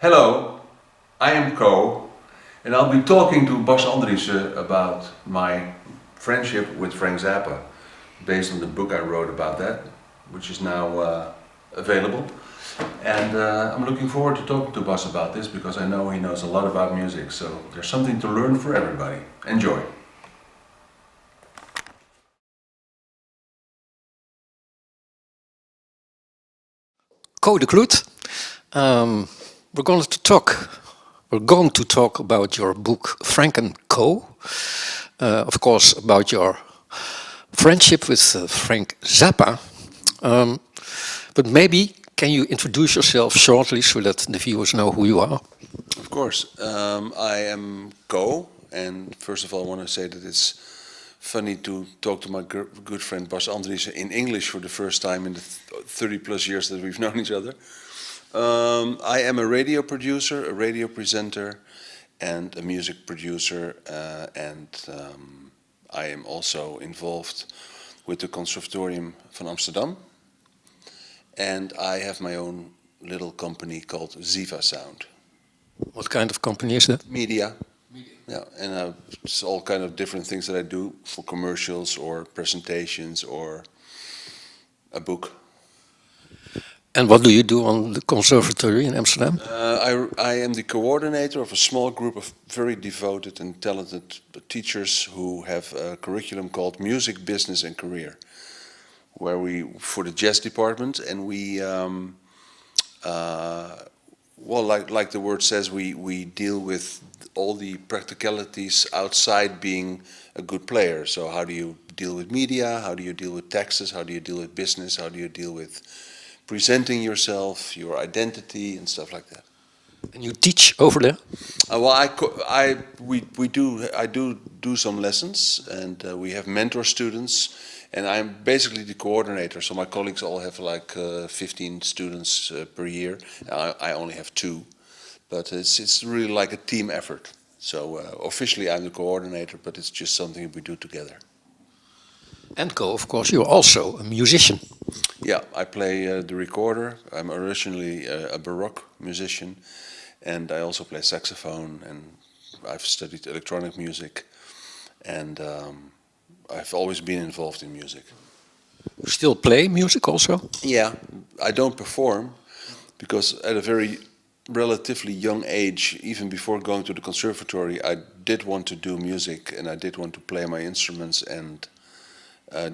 Hello, I am Ko, and I'll be talking to Bas Andriessen about my friendship with Frank Zappa, based on the book I wrote about that, which is now available. And I'm looking forward to talking to Bas about this because I know he knows a lot about music, so there's something to learn for everybody. Enjoy. Code Kloet. We're going to talk. We're going to talk about your book Frank and Co. Of course, about your friendship with Frank Zappa. But maybe can you introduce yourself shortly so that the viewers know who you are? Of course, I am Ko, and first of all, I want to say that it's funny to talk to my good friend Bas Andriessen in English for the first time in the 30 plus years that we've known each other. I am a radio producer, a radio presenter, and a music producer, and I am also involved with the Conservatorium van Amsterdam, and I have my own little company called Ziva Sound. What kind of company is that? Media. Yeah, and it's all kind of different things that I do for commercials or presentations or a book. And what do you do on the conservatory in Amsterdam? I am the coordinator of a small group of very devoted and talented teachers who have a curriculum called Music, Business and Career, where for the jazz department, and well, like the word says, we deal with all the practicalities outside being a good player. So how do you deal with media? How do you deal with taxes? How do you deal with business? How do you deal with presenting yourself, your identity, and stuff like that? And you teach over there? Well, I do some lessons, and we have mentor students, and I'm basically the coordinator. So my colleagues all have like 15 students per year. I only have two, but it's really like a team effort. So officially I'm the coordinator, but it's just something we do together. And Co, of course, you're also a musician. Yeah, I play the recorder. I'm originally a Baroque musician, and I also play saxophone, and I've studied electronic music, and I've always been involved in music. You still play music also? Yeah, I don't perform because at a very relatively young age, even before going to the conservatory, I did want to do music and I did want to play my instruments and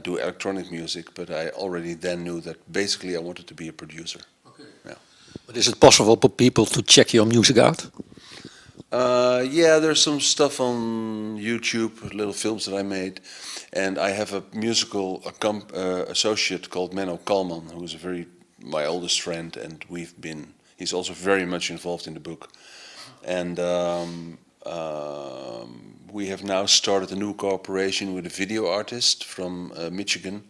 do electronic music, but I already then knew that basically I wanted to be a producer. Okay. Yeah. But is it possible for people to check your music out? Yeah, there's some stuff on YouTube, little films that I made, and I have a musical associate called Menno Kalman, who is my oldest friend, and he's also very much involved in the book. And we have now started a new cooperation with a video artist from Michigan,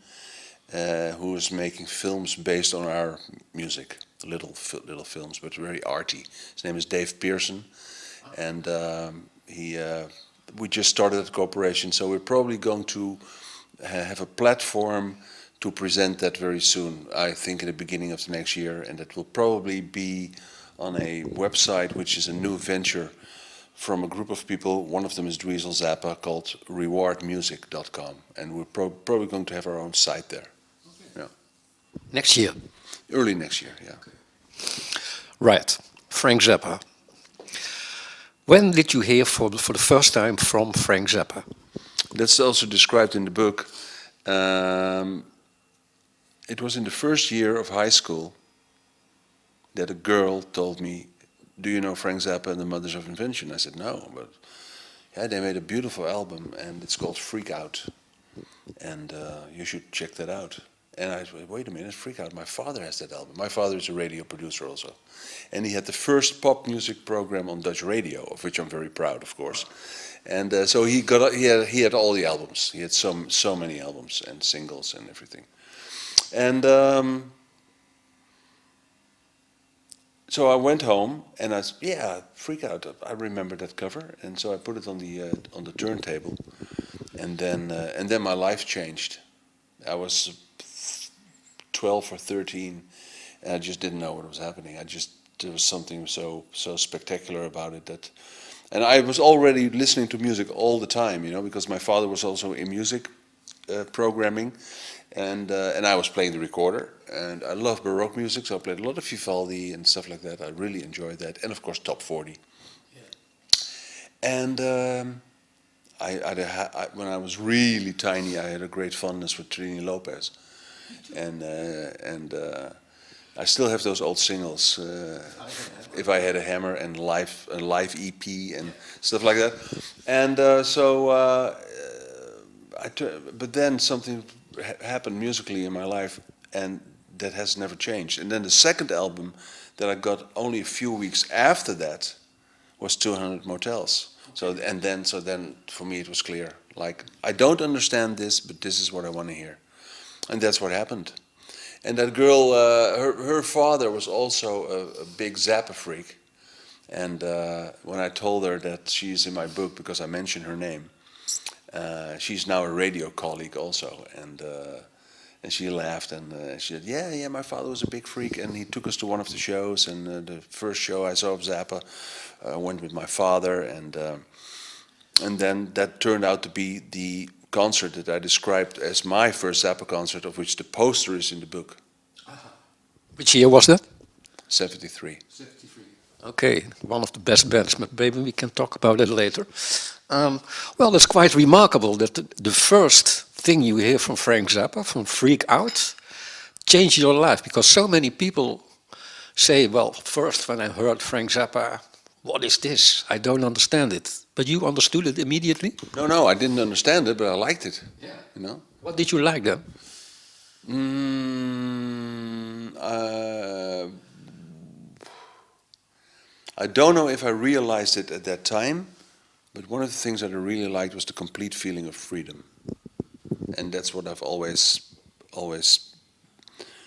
who is making films based on our music, little films, but very arty. His name is Dave Pearson, and we just started that cooperation, so we're probably going to have a platform to present that very soon. I think in the beginning of the next year, and that will probably be on a website which is a new venture from a group of people. One of them is Dweezil Zappa, called rewardmusic.com, and we're probably going to have our own site there. Yeah. Next year? Early next year, yeah. Okay. Right, Frank Zappa. When did you hear for the first time from Frank Zappa? That's also described in the book. It was in the first year of high school that a girl told me, "Do you know Frank Zappa and the Mothers of Invention?" I said, "No, but yeah, they made a beautiful album and it's called Freak Out, and you should check that out." And I said, "Wait a minute, Freak Out, my father has that album." My father is a radio producer also, and he had the first pop music program on Dutch radio, of which I'm very proud, of course. And so he had all the albums. He had so many albums and singles and everything. And so I went home and I said, "Yeah, Freak Out. I remember that cover." And so I put it on the turntable, and then my life changed. I was 12 or 13, and I just didn't know what was happening. I just there was something so spectacular about it that, and I was already listening to music all the time, you know, because my father was also in music programming, and I was playing the recorder, and I love Baroque music, so I played a lot of Vivaldi and stuff like that. I really enjoyed that, and of course top 40. And when I was really tiny, I had a great fondness for Trini Lopez, and I still have those old singles. If I Had a Hammer and a live EP and stuff like that, and but then something happened musically in my life, and that has never changed. And then the second album that I got only a few weeks after that was 200 Motels. So then for me it was clear. Like, I don't understand this, but this is what I want to hear, and that's what happened. And that girl, her father was also a big Zappa freak, and when I told her that she's in my book because I mentioned her name, she's now a radio colleague also, and she laughed and she said, "Yeah, my father was a big freak, and he took us to one of the shows, and the first show I saw of Zappa, I went with my father, and then that turned out to be the concert that I described as my first Zappa concert, of which the poster is in the book." Which year was that? 73. Okay, one of the best bands, but maybe we can talk about it later. Well, that's quite remarkable that the first thing you hear from Frank Zappa, from Freak Out, changed your life, because so many people say, well, first when I heard Frank Zappa, what is this? I don't understand it. But you understood it immediately? No, I didn't understand it, but I liked it. Yeah. You know. What did you like then? I don't know if I realized it at that time, but one of the things that I really liked was the complete feeling of freedom, and that's what I've always.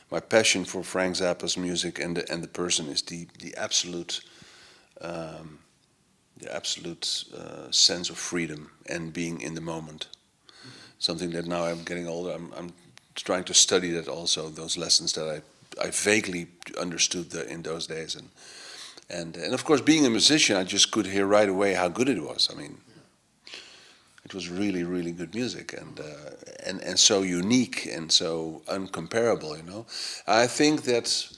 My passion for Frank Zappa's music and the person is the absolute. The absolute sense of freedom and being in the moment. Something that now I'm getting older, I'm trying to study that also, those lessons that I vaguely understood in those days. And of course, being a musician, I just could hear right away how good it was. I mean, it was really, really good music, and so unique and so uncomparable, you know. I think that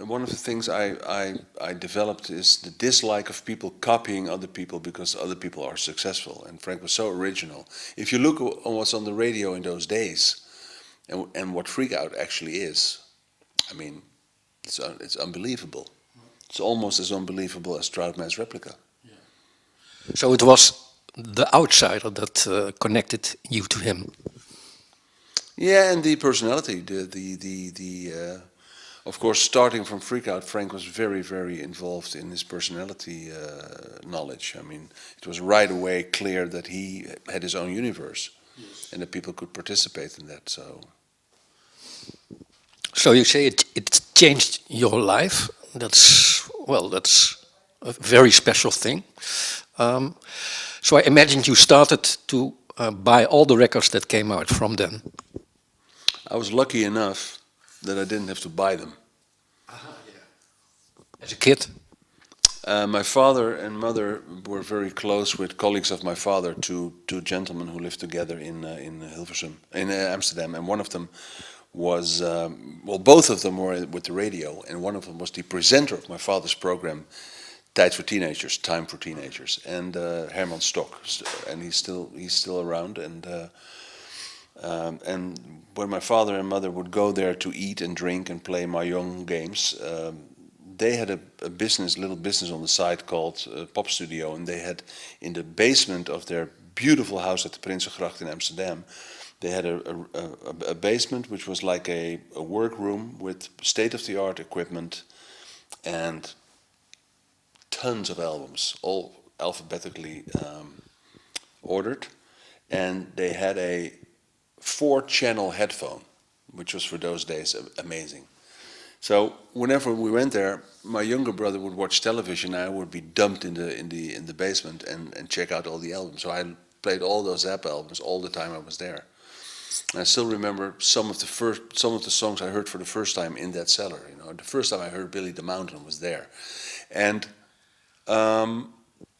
one of the things I developed is the dislike of people copying other people because other people are successful. And Frank was so original. If you look on what's on the radio in those days, and what Freak Out actually is, I mean, it's unbelievable. It's almost as unbelievable as Troutman's Replica. So it was the outsider that connected you to him. Yeah, and the personality, of course, starting from Freak Out, Frank was very, very involved in his personality knowledge. I mean, it was right away clear that he had his own universe, and that people could participate in that. So you say it changed your life. That's a very special thing. So I imagine you started to buy all the records that came out from then. I was lucky enough that I didn't have to buy them. As a kid? My father and mother were very close with colleagues of my father, two gentlemen who lived together in Hilversum, in Amsterdam, and one of them was, well, both of them were with the radio, and one of them was the presenter of my father's program, Tijd voor Teenagers, Time for Teenagers, and Herman Stok, and he's still around, and when my father and mother would go there to eat and drink and play mahjong games, they had a little business on the side called Pop Studio, and they had in the basement of their beautiful house at the Prinsengracht in Amsterdam, they had a basement which was like a workroom with state-of-the-art equipment and tons of albums, all alphabetically ordered, and they had a 4-channel headphone, which was for those days amazing. So whenever we went there, my younger brother would watch television, and I would be dumped in the basement and check out all the albums. So I played all those Zappa albums all the time I was there. And I still remember some of the songs I heard for the first time in that cellar. You know, the first time I heard Billy the Mountain was there, and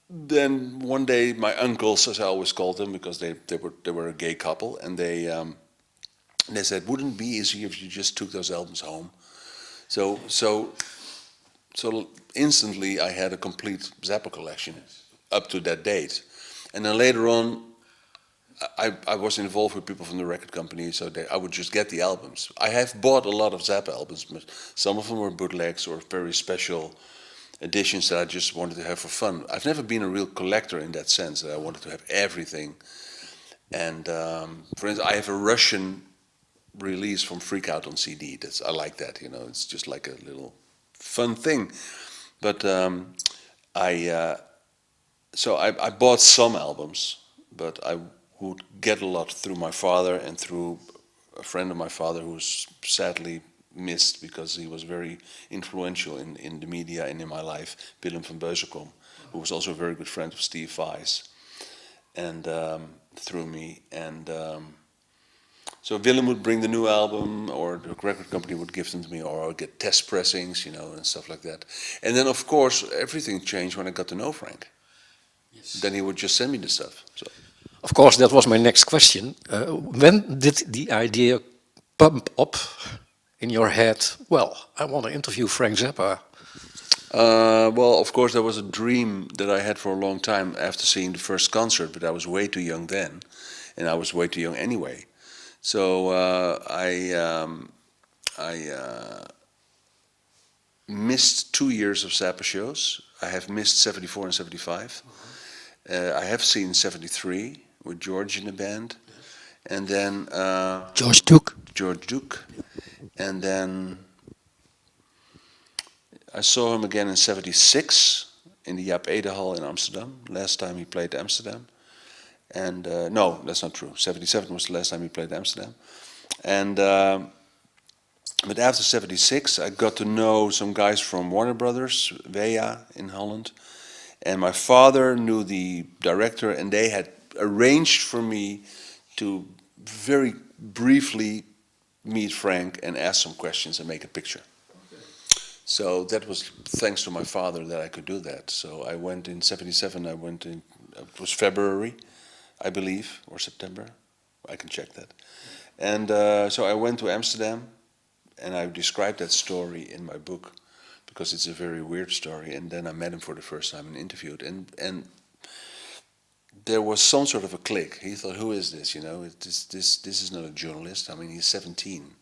then one day my uncles, as I always called them, because they were a gay couple, and they said, "Wouldn't it be easier if you just took those albums home?" So so so instantly I had a complete Zappa collection up to that date, and then later on I was involved with people from the record company, so I would just get the albums. I have bought a lot of Zappa albums, but some of them were bootlegs or very special editions that I just wanted to have for fun. I've never been a real collector in that sense, that I wanted to have everything. And for instance, I have a Russian release from Freak Out on CD. I like that, you know, it's just like a little fun thing. But I bought some albums, but I would get a lot through my father and through a friend of my father who's sadly missed because he was very influential in the media and in my life, Willem van Beuzenkom, who was also a very good friend of Steve Vais, and through me. And so Willem would bring the new album, or the record company would give them to me, or I would get test pressings, you know, and stuff like that. And then, of course, everything changed when I got to know Frank. Then he would just send me the stuff. So. Of course, that was my next question. When did the idea pump up in your head? Well, I want to interview Frank Zappa. Well, of course, there was a dream that I had for a long time after seeing the first concert, but I was way too young then, and I was way too young anyway. So I missed 2 years of Zappa shows. I have missed 74 and 75. I have seen 73 with George in the band, and then George Duke. George Duke, and then I saw him again in 76 in the Jaap Ede Hall in Amsterdam. Last time he played Amsterdam, and no, that's not true. 77 was the last time he played Amsterdam, and but after 76, I got to know some guys from Warner Brothers, Weya in Holland. And my father knew the director, and they had arranged for me to very briefly meet Frank and ask some questions and make a picture. Okay. So that was thanks to my father that I could do that. So I went in 77, I went in, it was February, I believe, or September. I can check that. And so I went to Amsterdam, and I described that story in my book, because it's a very weird story. And then I met him for the first time and interviewed, and there was some sort of a click. He thought, "Who is this? You know, this is not a journalist. I mean, he's 17,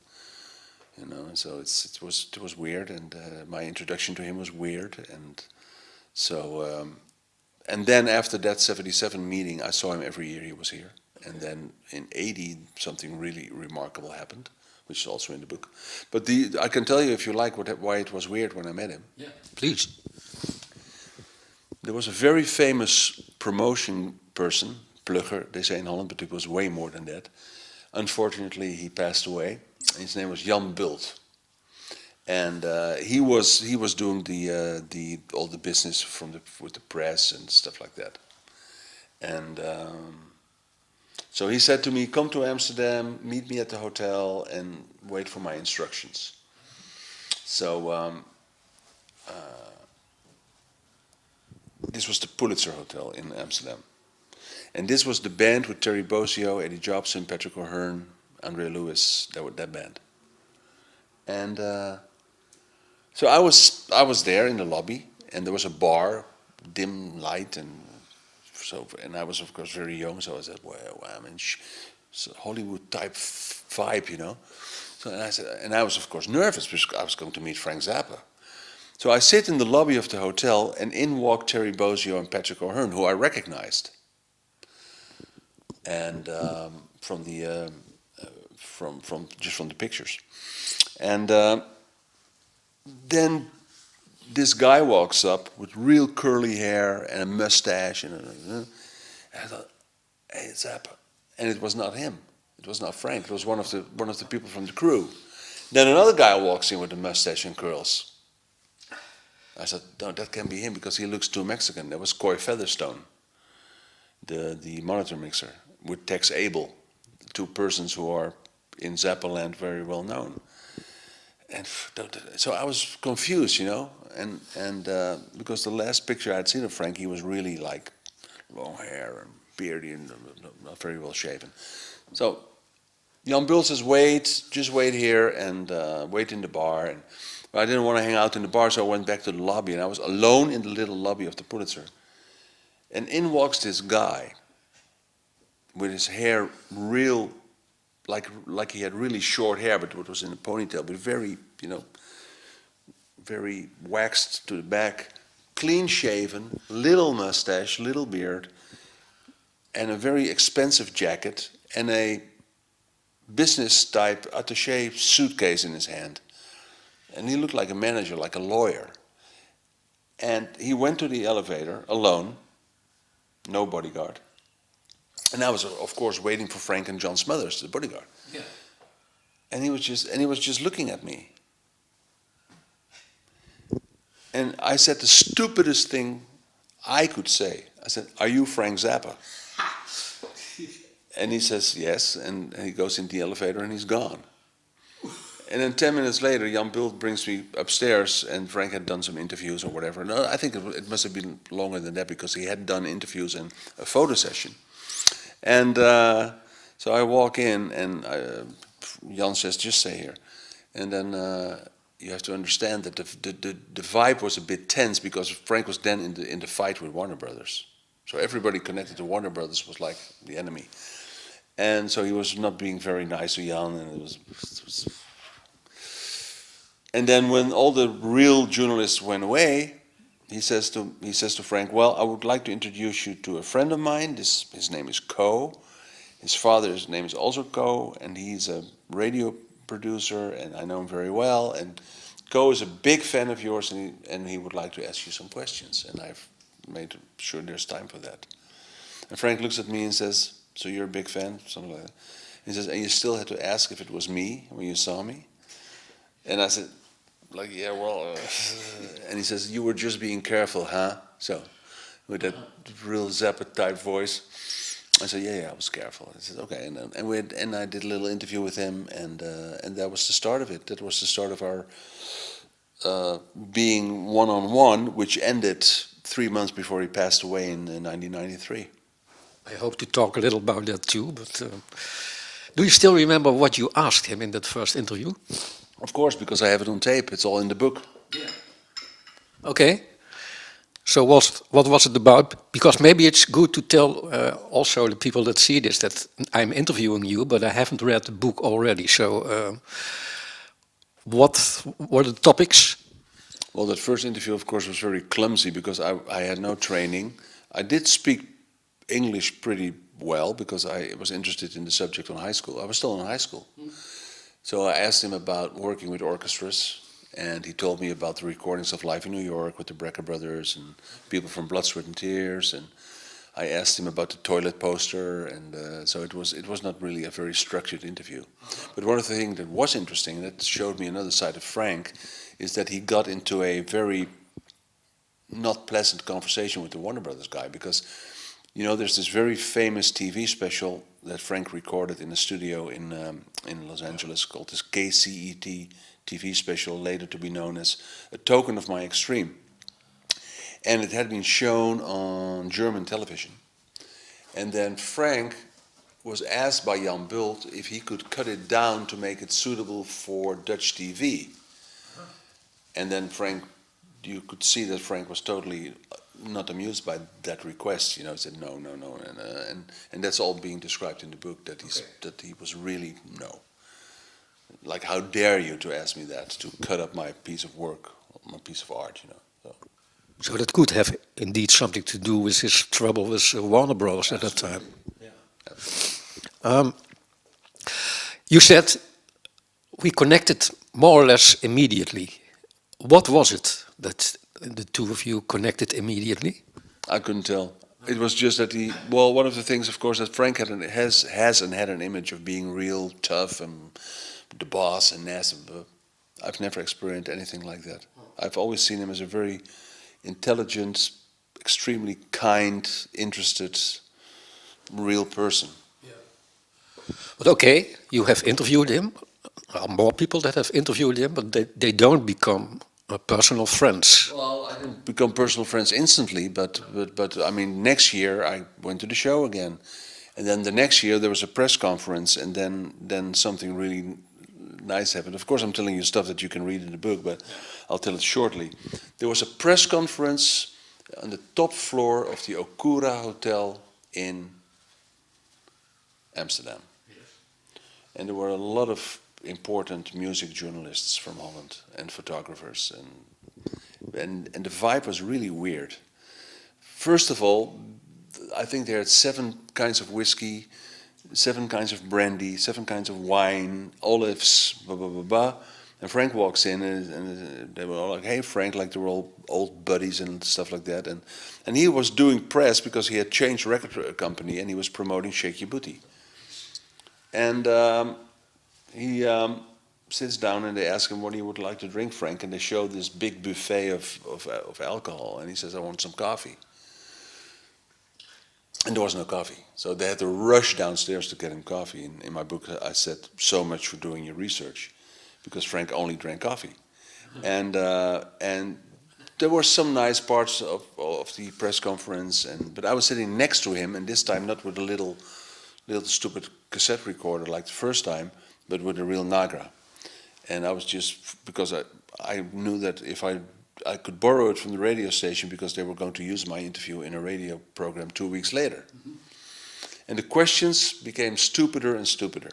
you know." And so it was weird, and my introduction to him was weird, and so and then after that 77 meeting, I saw him every year he was here, and then in 80 something really remarkable happened, which is also in the book. But I can tell you, if you like, why it was weird when I met him. Yeah, please. There was a very famous promotion person, plugger, they say in Holland, but it was way more than that. Unfortunately, he passed away. His name was Jan Bult, and he was doing all the business with the press and stuff like that. And so he said to me, "Come to Amsterdam, meet me at the hotel, and wait for my instructions." So this was the Pulitzer Hotel in Amsterdam. And this was the band with Terry Bozzio, Eddie Jobson, Patrick O'Hearn, Andre Lewis, that band. And so I was there in the lobby, and there was a bar, dim light, and I was of course very young, so I said, "Well, I'm in Hollywood type vibe, you know." So I was of course nervous because I was going to meet Frank Zappa. So I sit in the lobby of the hotel, and in walk Terry Bozzio and Patrick O'Hearn, who I recognized, and from the pictures, and then this guy walks up with real curly hair and a mustache, and I thought, "Hey, it's Zappa," and it was not him. It was not Frank. It was one of the people from the crew. Then another guy walks in with a mustache and curls. I said, "No, that can't be him because he looks too Mexican." That was Coy Featherstone, the monitor mixer with Tex Abel. two persons who are in Zappa land very well known. And so I was confused, you know, and because the last picture I'd seen of Frank, he was really like long hair and beardy and not very well shaven. So Jan Bult says, wait, just wait here and wait in the bar. And but I didn't want to hang out in the bar, so I went back to the lobby, and I was alone in the little lobby of the Pulitzer. And in walks this guy with his hair real, like he had really short hair, but it was in a ponytail, but very, you know, very waxed to the back, clean shaven, little mustache, little beard, and a very expensive jacket, and a business type attaché suitcase in his hand. And he looked like a manager, like a lawyer. And he went to the elevator alone, no bodyguard. And I was, of course, waiting for Frank and John Smothers, the bodyguard. Yeah. And he was just looking at me. And I said the stupidest thing I could say. I said, "Are you Frank Zappa?" And he says, "Yes." And he goes in the elevator and he's gone. And then 10 minutes later, Jan Bult brings me upstairs, and Frank had done some interviews or whatever. No, I think it must have been longer than that, because he had done interviews and a photo session. And so I walk in, and Jan says, "Just stay here." And then you have to understand that the vibe was a bit tense, because Frank was then in the fight with Warner Brothers. So everybody connected to Warner Brothers was like the enemy. And so he was not being very nice to Jan, and it was. And then when all the real journalists went away, he says to Frank, "Well, I would like to introduce you to a friend of mine. His name is Ko. His father's name is also Ko, and he's a radio producer, and I know him very well. And Ko is a big fan of yours, and he would like to ask you some questions. And I've made sure there's time for that." And Frank looks at me and says, "So you're a big fan?" Something like that. He says, "And you still had to ask if it was me when you saw me?" And I said, like, "Yeah, well," and he says, "You were just being careful, huh?" So, with that real Zappa type voice, I said, "Yeah, I was careful." I said, "Okay," and I did a little interview with him, and that was the start of it. That was the start of our being one-on-one, which ended 3 months before he passed away in 1993. I hope to talk a little about that too, but do you still remember what you asked him in that first interview? Of course, because I have it on tape. It's all in the book. Yeah. Okay. So what was it about? Because maybe it's good to tell also the people that see this that I'm interviewing you, but I haven't read the book already. So what were the topics? Well, that first interview, of course, was very clumsy, because I had no training. I did speak English pretty well, because I was interested in the subject on high school. I was still in high school. So I asked him about working with orchestras, and he told me about the recordings of Live in New York with the Brecker Brothers and people from Blood, Sweat and Tears. And I asked him about the toilet poster, and so it was not really a very structured interview. But one of the things that was interesting, that showed me another side of Frank, is that he got into a very not pleasant conversation with the Warner Brothers guy, because, you know, there's this very famous TV special that Frank recorded in a studio in Los Angeles called this KCET TV special, later to be known as A Token of My Extreme. And it had been shown on German television. And then Frank was asked by Jan Bult if he could cut it down to make it suitable for Dutch TV. And then Frank, you could see that Frank was totally not amused by that request. You know, he said no, and that's all being described in the book. That he was really no. Like, how dare you to ask me that, to cut up my piece of work, my piece of art, you know. So that could have indeed something to do with his trouble with Warner Bros. At that time. Yeah. You said we connected more or less immediately. What was it that the two of you connected immediately? I couldn't tell. It was just that one of the things, of course, that Frank has an image of being real tough and the boss and nasty. But I've never experienced anything like that. I've always seen him as a very intelligent, extremely kind, interested, real person. Yeah. But okay, you have interviewed him. There are more people that have interviewed him, but they don't become personal friends. Well, I didn't become personal friends instantly, but I mean, next year I went to the show again, and then the next year there was a press conference, and then something really nice happened. Of course, I'm telling you stuff that you can read in the book, but I'll tell it shortly. There was a press conference on the top floor of the Okura Hotel in Amsterdam, and there were a lot of important music journalists from Holland and photographers, and the vibe was really weird. First of all, I think they had 7 kinds of whiskey, 7 kinds of brandy, 7 kinds of wine, olives, blah blah blah blah. And Frank walks in, and they were all like, "Hey, Frank," like they were all old buddies and stuff like that. And he was doing press because he had changed record company and he was promoting Shake Your Booty. And he sits down and they ask him what he would like to drink, Frank, and they show this big buffet of alcohol, and he says, "I want some coffee." And there was no coffee, so they had to rush downstairs to get him coffee. In my book, I said, "So much for doing your research," because Frank only drank coffee, and there were some nice parts of the press conference, but I was sitting next to him, and this time not with a little stupid cassette recorder like the first time, but with a real Nagra. And I was just, because I knew that if I could borrow it from the radio station because they were going to use my interview in a radio program 2 weeks later. Mm-hmm. And the questions became stupider and stupider.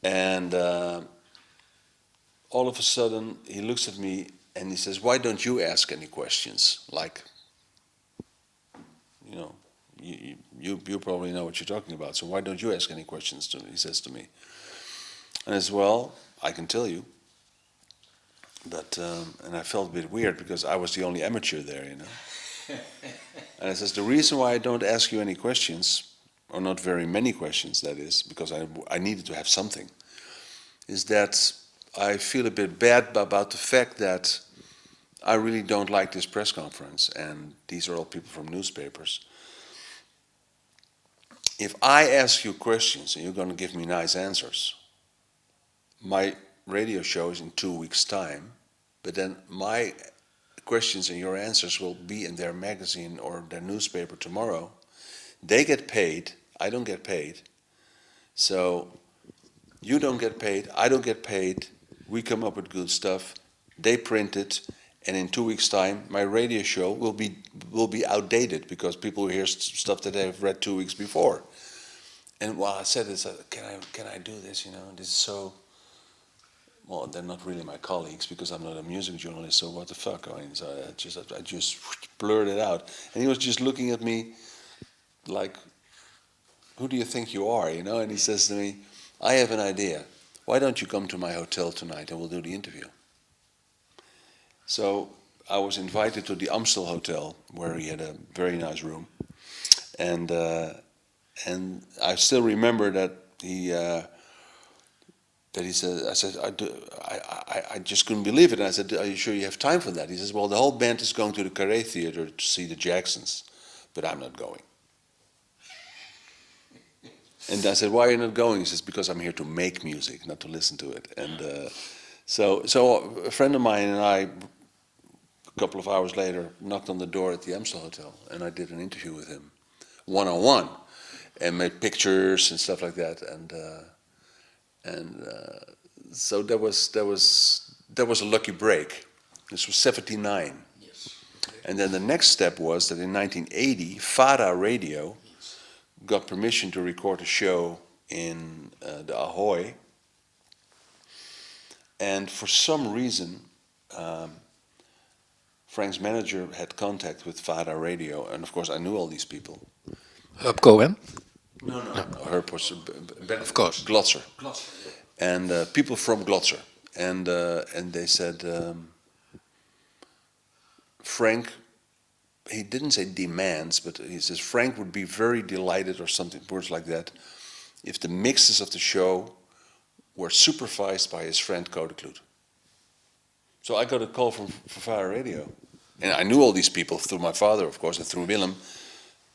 And all of a sudden he looks at me and he says, "Why don't you ask any questions? Like, you know, you probably know what you're talking about, so why don't you ask any questions to me?" He says to me. And I said, "Well, I can tell you." But and I felt a bit weird because I was the only amateur there, you know. And I says, "The reason why I don't ask you any questions, or not very many questions, that is, because I needed to have something, is that I feel a bit bad about the fact that I really don't like this press conference, and these are all people from newspapers. If I ask you questions and you're going to give me nice answers, my radio show is in 2 weeks' time, but then my questions and your answers will be in their magazine or their newspaper tomorrow. They get paid, I don't get paid, so you don't get paid, I don't get paid, we come up with good stuff, they print it, and in 2 weeks' time, my radio show will be outdated because people hear stuff that they've read 2 weeks before." And while I said this, can I do this? You know, this is so. Well, they're not really my colleagues because I'm not a music journalist. So what the fuck? I mean, so I just blurted it out, and he was just looking at me like, "Who do you think you are?" You know? And he says to me, "I have an idea. Why don't you come to my hotel tonight and we'll do the interview?" So I was invited to the Amstel Hotel, where he had a very nice room, and I still remember that he said, I said, I just couldn't believe it. And I said, "Are you sure you have time for that?" He says, "Well, the whole band is going to the Carré Theater to see the Jacksons, but I'm not going." And I said, "Why are you not going?" He says, "Because I'm here to make music, not to listen to it." And so a friend of mine and I, a couple of hours later, knocked on the door at the Amstel Hotel, and I did an interview with him, one-on-one, and made pictures and stuff like that. So that was a lucky break. This was '79. Yes. And then the next step was that in 1980, FARA Radio got permission to record a show in the Ahoy. And for some reason, Frank's manager had contact with FARA Radio, and of course I knew all these people. Herb Cohen? No. Herb was Of course. Glotzer. And people from Glotzer, and they said, Frank, he didn't say demands, but he says Frank would be very delighted, or something, words like that, if the mixes of the show were supervised by his friend KLOET. So I got a call from Fire Radio, and I knew all these people through my father, of course, and through Willem.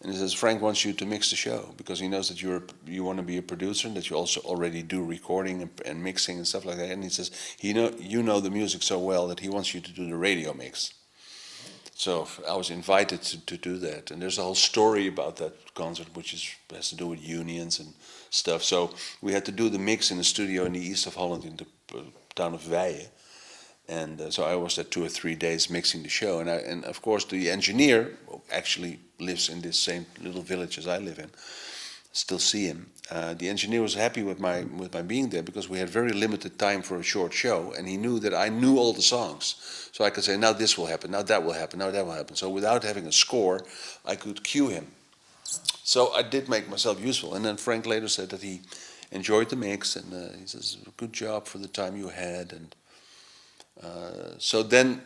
And he says, Frank wants you to mix the show because he knows that you want to be a producer and that you also already do recording and mixing and stuff like that. And he says, you know the music so well that he wants you to do the radio mix. So I was invited to do that. And there's a whole story about that concert, which has to do with unions and stuff. So we had to do the mix in a studio in the east of Holland in the town of Weijen. And so I was there 2 or 3 days mixing the show. And of course the engineer actually lives in this same little village as I live in. Still see him. The engineer was happy with my being there because we had very limited time for a short show, and he knew that I knew all the songs. So I could say, now this will happen, now that will happen, now that will happen. So without having a score, I could cue him. So I did make myself useful. And then Frank later said that he enjoyed the mix, and he says, good job for the time you had. And so then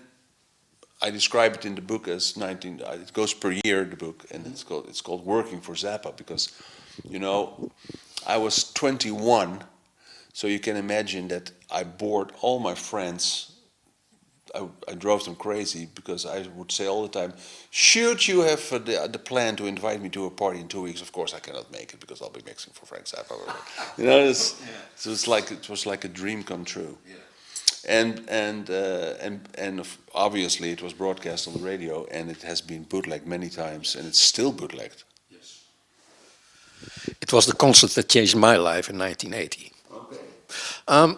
I describe it in the book as it goes per year, the book, and it's called Working for Zappa, because, you know, I was 21, so you can imagine that I bored all my friends. I drove them crazy because I would say all the time, should you have the plan to invite me to a party in 2 weeks, of course I cannot make it because I'll be mixing for Frank Zappa. You know, so it was like a dream come true. Yeah. And obviously it was broadcast on the radio, and it has been bootlegged many times, and it's still bootlegged. Yes. It was the concert that changed my life in 1980. Okay.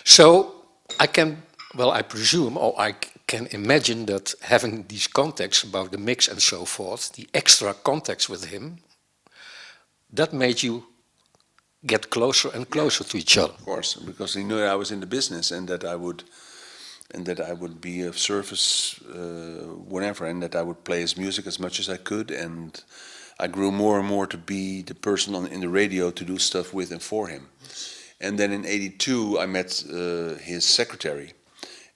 So I presume, or I can imagine that having these contacts about the mix and so forth, the extra contacts with him, that made you get closer and closer to each other. Of course, because he knew I was in the business and that I would be of service whenever, and that I would play his music as much as I could. And I grew more and more to be the person in the radio to do stuff with and for him. And then in '82 I met his secretary,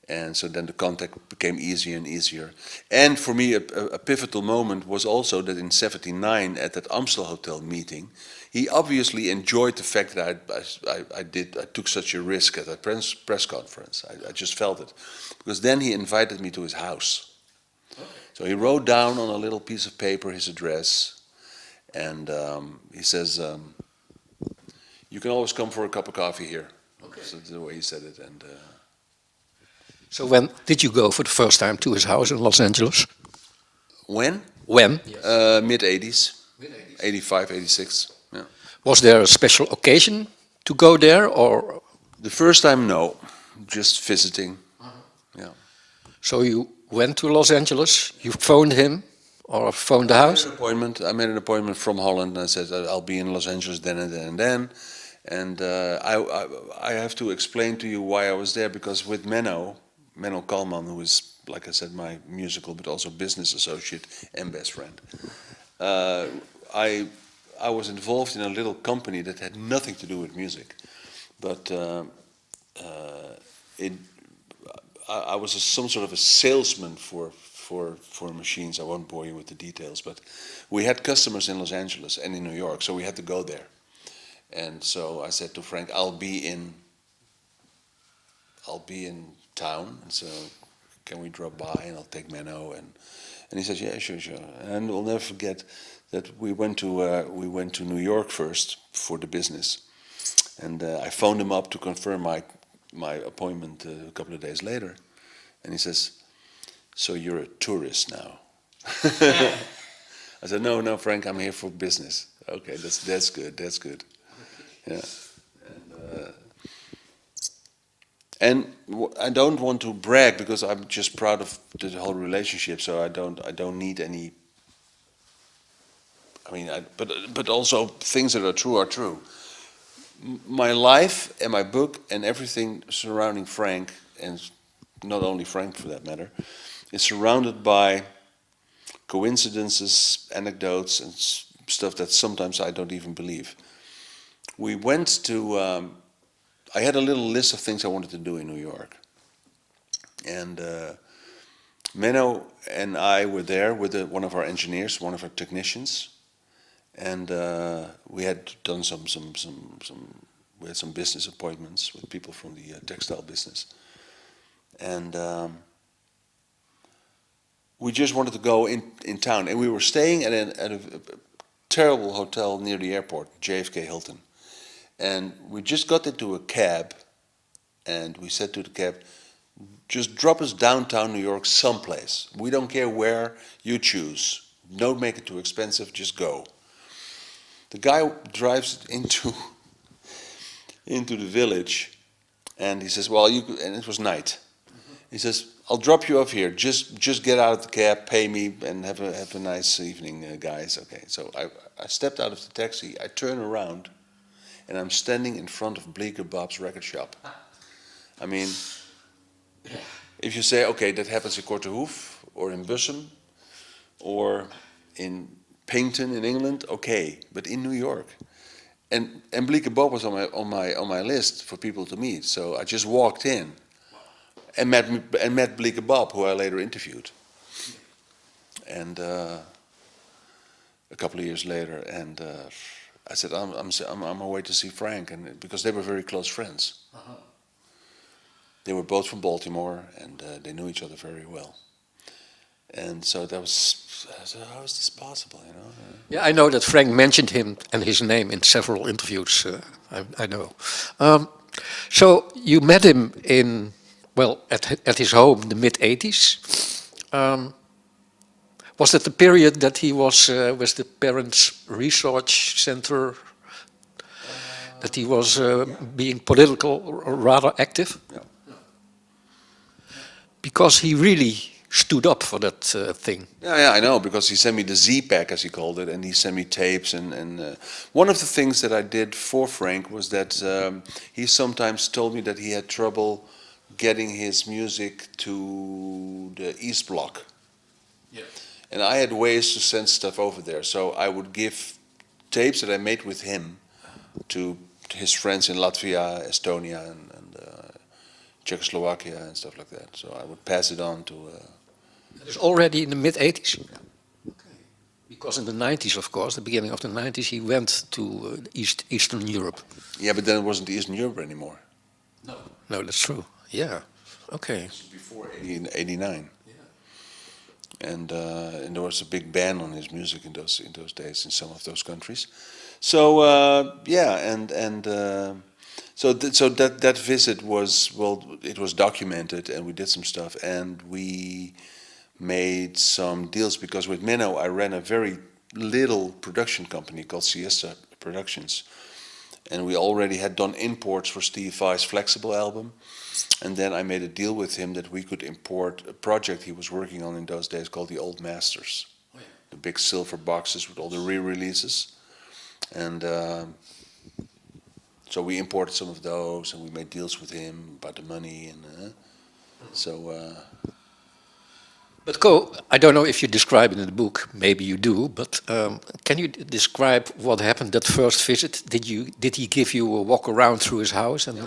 and so then the contact became easier and easier. And for me a pivotal moment was also that in '79 at that Amstel Hotel meeting, he obviously enjoyed the fact that I took such a risk at that press conference. I just felt it, because then he invited me to his house. Okay. So he wrote down on a little piece of paper his address, and he says, you can always come for a cup of coffee here. Okay. So that's the way he said it. And so when did you go for the first time to his house in Los Angeles? when? When? Yes. Mid-'80s. Mid-'80s. 85, 86. Yeah. Was there a special occasion to go there, or? The first time, no, just visiting. Yeah. So you went to Los Angeles, you phoned him, or phoned the house? I made an appointment from Holland, and I said I'll be in Los Angeles then and then and then. And I have to explain to you why I was there, because with Menno Kalman, who is, like I said, my musical but also business associate and best friend, I was involved in a little company that had nothing to do with music, but I was some sort of a salesman for machines. I won't bore you with the details, but we had customers in Los Angeles and in New York, so we had to go there. And so I said to Frank, I'll be in town, and so can we drop by, and I'll take Menno, and he says, yeah, sure. And we'll never forget that we went to New York first for the business, and I phoned him up to confirm my appointment a couple of days later, and he says, so you're a tourist now? I said, no, Frank, I'm here for business. Okay, that's good. Yeah. And I don't want to brag, because I'm just proud of the whole relationship. So I don't need any. I mean, but also things that are true are true. My life and my book and everything surrounding Frank, and not only Frank for that matter, is surrounded by coincidences, anecdotes, and stuff that sometimes I don't even believe. We went to. I had a little list of things I wanted to do in New York, and Menno and I were there with one of our engineers, one of our technicians, and we had done we had some business appointments with people from the textile business, and we just wanted to go in town, and we were staying at a terrible hotel near the airport, JFK Hilton. And we just got into a cab, and we said to the cab, just drop us downtown New York someplace. We don't care where, you choose. Don't make it too expensive, just go. The guy drives into the village, and he says, well, and it was night. He says, I'll drop you off here. Just get out of the cab, pay me, and have a nice evening, guys. Okay. So I stepped out of the taxi. I turn around, and I'm standing in front of Bleecker Bob's record shop. I mean, if you say, okay, that happens in Kortenhoef or in Bussum or in Paignton in England, okay, but in New York. And Bleecker Bob was on my list for people to meet. So I just walked in. And met Bleecker Bob, who I later interviewed, and a couple of years later, and I said, I'm on my way to see Frank, and because they were very close friends. They were both from Baltimore, and they knew each other very well. And so that was, so how is this possible, you know? Yeah, I know that Frank mentioned him and his name in several interviews. I know. So you met him in. Well, at his home in the mid-80s. Was that the period that he was with the Parents Research Center, that he was being political, rather active? Yeah. Because he really stood up for that thing. Yeah, I know, because he sent me the Z-Pack, as he called it, and he sent me tapes. And one of the things that I did for Frank was that he sometimes told me that he had trouble getting his music to the East Bloc. Yeah. And I had ways to send stuff over there. So I would give tapes that I made with him to his friends in Latvia, Estonia, and Czechoslovakia and stuff like that. So I would pass it on to... It was already in the mid-80s? Yeah. Okay. Because in the 90s, of course, the beginning of the 90s, he went to Eastern Europe. Yeah, but then it wasn't Eastern Europe anymore. No. No, that's true. Yeah. Okay. Before 89. Yeah. And there was a big ban on his music in those days in some of those countries. So yeah, so that visit was, well, it was documented, and we did some stuff, and we made some deals, because with Menno I ran a very little production company called Siesta Productions, and we already had done imports for Steve Vai's Flexible album. And then I made a deal with him that we could import a project he was working on in those days called the Old Masters. Oh, yeah. The big silver boxes with all the re-releases. And so we imported some of those, and we made deals with him about the money. And But Ko, I don't know if you describe it in the book, maybe you do, but can you describe what happened that first visit? Did he give you a walk around through his house? And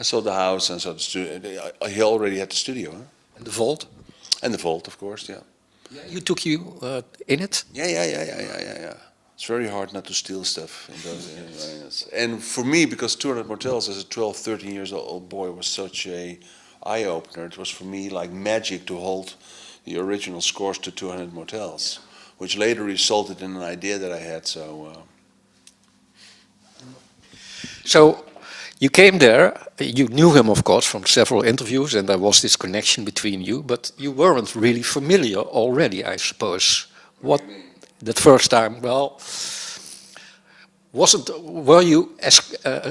I saw the house and saw the studio. He already had the studio, huh? And the vault? And the vault, of course, yeah. Yeah, you took you in it? Yeah. It's very hard not to steal stuff in those areas. And for me, because 200 Motels as a 12, 13 years old boy was such a eye-opener, it was for me like magic to hold the original scores to 200 Motels, which later resulted in an idea that I had, So you came there, you knew him of course from several interviews, and there was this connection between you, but you weren't really familiar already, I suppose. What that first time, well, were you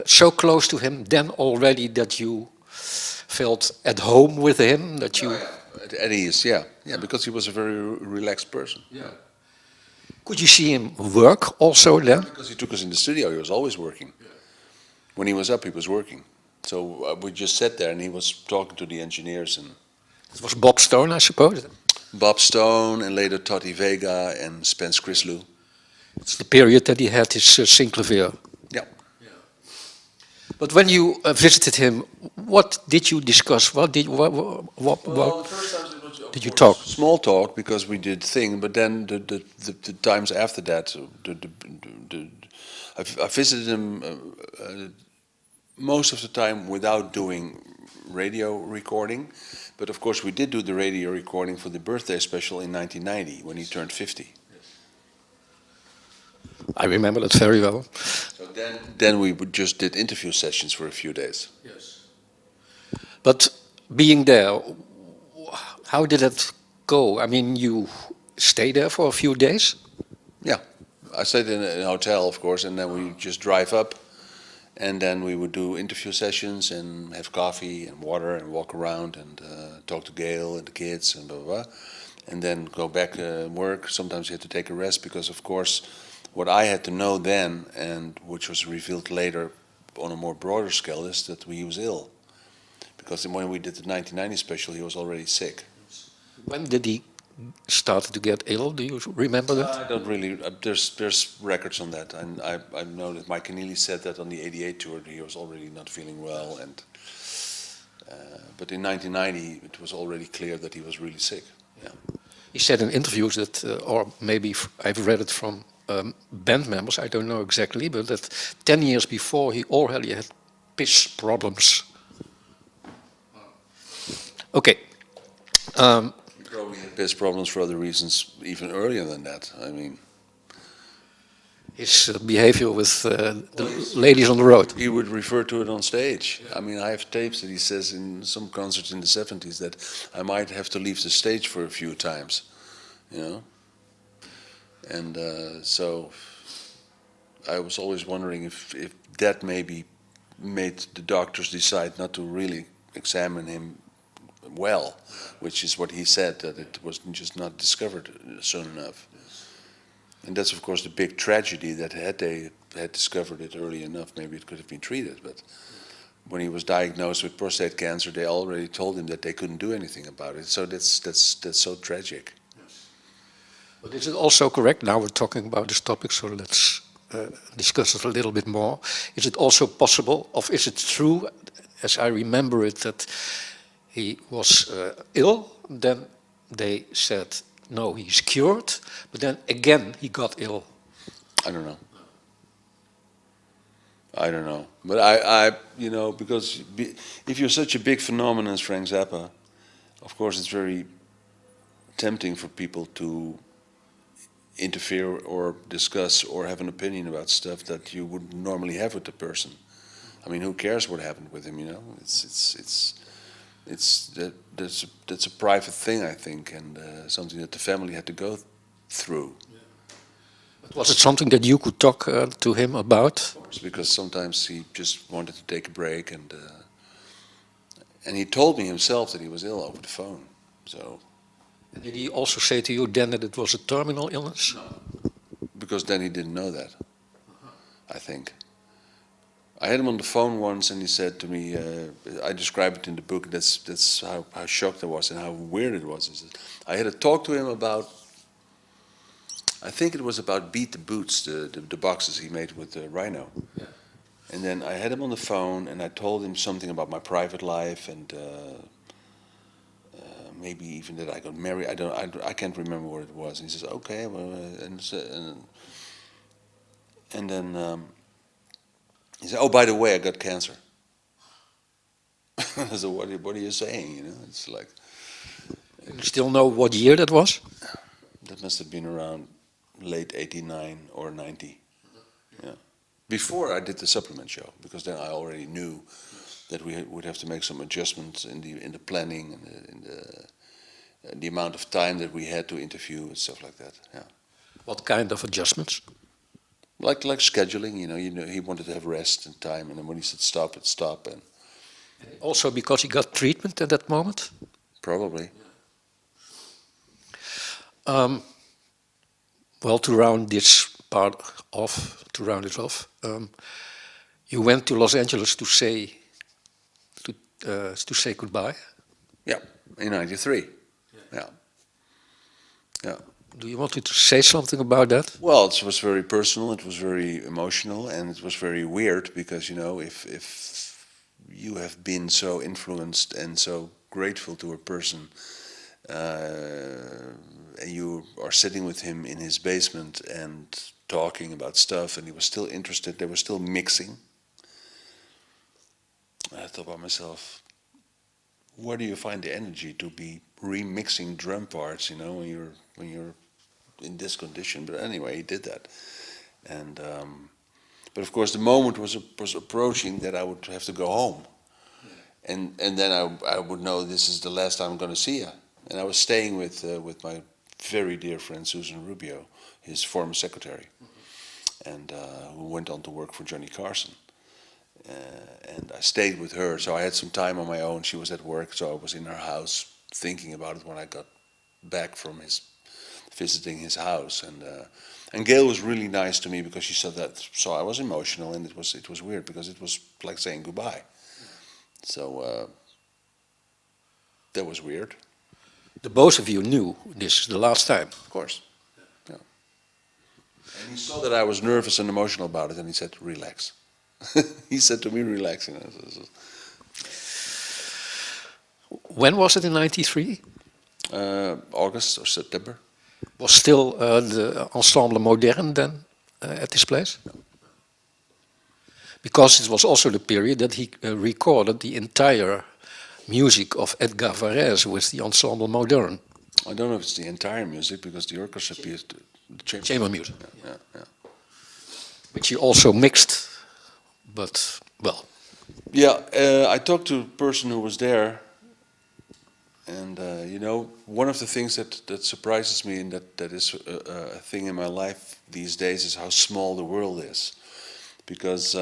so close to him then already that you felt at home with him, that you... At ease, yeah, because he was a very relaxed person. Yeah. Could you see him work also then? Because he took us in the studio, he was always working. When he was up, he was working. So we just sat there, and he was talking to the engineers. And it was Bob Stone, I suppose? Bob Stone, and later Toddy Vega and Spence Chrislew. It's the period that he had his synclavier. Yeah. But when you visited him, what did you discuss? What did the first times it was, did you talk? Small talk, because we did thing. But then the times after that, I visited him most of the time without doing radio recording, But of course, we did do the radio recording for the birthday special in 1990 when he turned 50. I remember that very well. So then we just did interview sessions for a few days. Yes. But being there, how did it go? I mean, you stay there for a few days? Yeah, I stayed in a hotel, of course, and then we just drive up, and then we would do interview sessions and have coffee and water and walk around and talk to Gail and the kids and blah, blah, blah. And then go back and work. Sometimes you had to take a rest because, of course, what I had to know then, and which was revealed later on a more broader scale, is that he was ill. Because when we did the 1990 special, he was already sick. When did he start to get ill? Do you remember that? I don't really. There's records on that, and I know that Mike Keneally said that on the '88 tour that he was already not feeling well, and but in 1990 it was already clear that he was really sick. Yeah. He said in interviews that, or maybe I've read it from band members, I don't know exactly, but that 10 years before he already had piss problems. Okay. He probably had piss problems for other reasons even earlier than that. I mean, His behavior with the ladies on the road. he would refer to it on stage. I mean, I have tapes that he says in some concerts in the '70s that I might have to leave the stage for a few times, you know. And so I was always wondering if that maybe made the doctors decide not to really examine him well, which is what he said, that it was just not discovered soon enough. And that's of course the big tragedy, that had they had discovered it early enough, maybe it could have been treated. But when he was diagnosed with prostate cancer, they already told him that they couldn't do anything about it. So that's so tragic. But is it also correct, now we're talking about this topic, so let's discuss it a little bit more. Is it also possible, or is it true, as I remember it, that he was ill, then they said, no, he's cured, but then again he got ill? I don't know. I don't know. But I you know, because if you're such a big phenomenon as Frank Zappa, of course it's very tempting for people to interfere or discuss or have an opinion about stuff that you wouldn't normally have with the person. I mean, who cares what happened with him, you know? That's a private thing, I think, and something that the family had to go through. But was it something that you could talk to him about? Because sometimes he just wanted to take a break, and he told me himself that he was ill over the phone. So. And did he also say to you then that it was a terminal illness? No. Because then he didn't know that, I think. I had him on the phone once, and he said to me, I describe it in the book, that's how shocked I was and how weird it was. He said, I had a talk to him about, I think it was about Beat the Boots, the boxes he made with Rhino. Yeah. And then I had him on the phone, and I told him something about my private life, and maybe even that I got married. I can't remember what it was. And he says, okay, well, and then he said, oh, by the way, I got cancer. So what are you saying? You know, it's like. You still know what year that was? That must have been around late '89 or '90. Yeah, before I did the supplement show, because then I already knew that we would have to make some adjustments in the planning and in the amount of time that we had to interview and stuff like that. Yeah. What kind of adjustments? Like scheduling, you know, he wanted to have rest and time, and then when he said stop, it stop, and also because he got treatment at that moment? probably. Well, to round this part off, you went to Los Angeles to say goodbye. Yeah, in '93. Yeah. Yeah. Do you want to say something about that? Well, it was very personal, it was very emotional, and it was very weird because, you know, if you have been so influenced and so grateful to a person, and you are sitting with him in his basement and talking about stuff, and he was still interested, they were still mixing. I thought about myself, where do you find the energy to be remixing drum parts, you know, when you're in this condition? But anyway, he did that, and but of course the moment was approaching that I would have to go home, and then I would know this is the last time I'm going to see her, and I was staying with my very dear friend Susan Rubio, his former secretary, and who went on to work for Johnny Carson. And I stayed with her, so I had some time on my own. She was at work, so I was in her house thinking about it when I got back from visiting his house. And Gail was really nice to me because she said that. So I was emotional, and it was weird because it was like saying goodbye. So that was weird. The both of you knew this is the last time. Of course. Yeah. And he saw that I was nervous and emotional about it, and he said, "Relax." He said to me, "Relax." You know. When was it in '93? August or September. Was still the Ensemble Modern then at this place? No. Because it was also the period that he recorded the entire music of Edgar Varese with the Ensemble Modern. I don't know if it's the entire music because the orchestra piece, the Chamber music. Yeah. Which he also mixed, but well. Yeah, I talked to a person who was there, and you know, one of the things that surprises me, and that is a thing in my life these days, is how small the world is. Because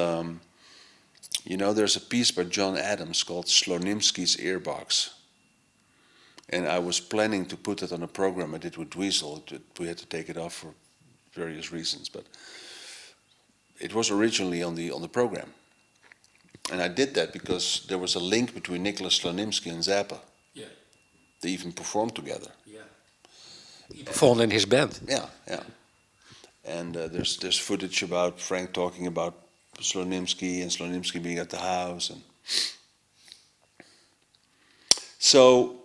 you know, there's a piece by John Adams called Slonimsky's Earbox, and I was planning to put it on a program I did with Dweezil. We had to take it off for various reasons, but it was originally on the program, and I did that because there was a link between Nicholas Slonimsky and Zappa. Yeah. They even performed together. Yeah. He performed in his band. Yeah. And there's footage about Frank talking about Slonimsky and Slonimsky being at the house, and so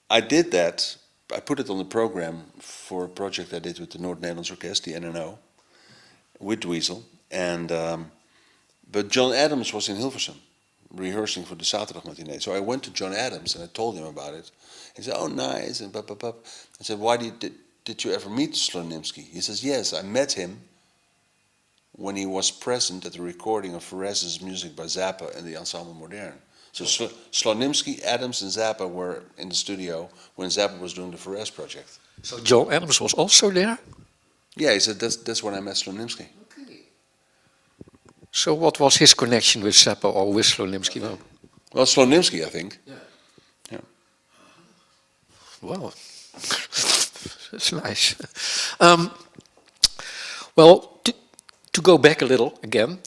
I did that. I put it on the program for a project I did with the Noord-Nederlands Orkest, the NNO, with Dweezil. And but John Adams was in Hilversum rehearsing for the Zaterdag matinee. So I went to John Adams and I told him about it. He said, "Oh, nice." And I said, "Why did you ever meet Slonimsky?" He says, "Yes, I met him when he was present at the recording of Varese's music by Zappa and the Ensemble Modern." So Slonimsky, Adams, and Zappa were in the studio when Zappa was doing the Varese project. So John Adams was also there? Yeah, he said that's when I met Slonimsky. Okay. So what was his connection with Zappa or with Slonimsky? Well, Slonimsky, I think. Yeah. Wow, that's nice. Well, to go back a little again,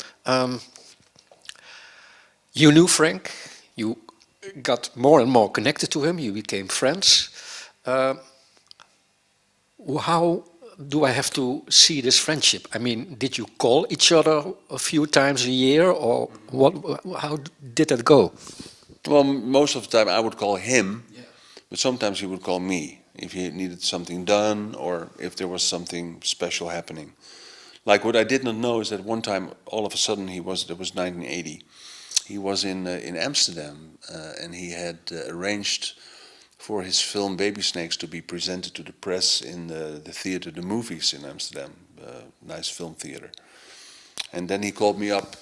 you knew Frank, you got more and more connected to him, you became friends. How do I have to see this friendship? I mean, did you call each other a few times a year, or what? How did that go? Well, most of the time I would call him, but sometimes he would call me if he needed something done or if there was something special happening. Like what I did not know is that one time, all of a sudden, it was 1980. He was in Amsterdam, and he had arranged for his film Baby Snakes to be presented to the press in the theater, the Movies in Amsterdam, nice film theater. And then he called me up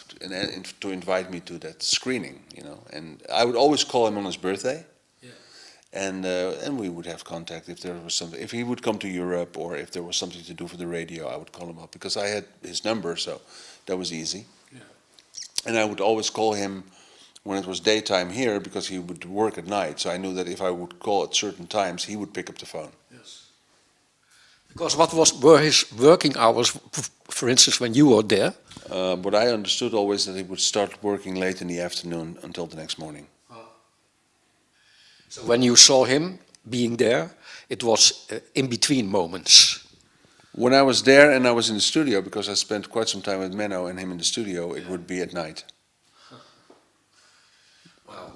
to invite me to that screening, you know. And I would always call him on his birthday, and we would have contact if there was something. If he would come to Europe or if there was something to do for the radio, I would call him up because I had his number, so that was easy. And I would always call him when it was daytime here because he would work at night. So I knew that if I would call at certain times, he would pick up the phone. Yes. Because were his working hours, for instance, when you were there? But I understood always that he would start working late in the afternoon until the next morning. So when you saw him being there, it was in between moments. When I was there and I was in the studio, because I spent quite some time with Menno and him in the studio, it would be at night. Wow.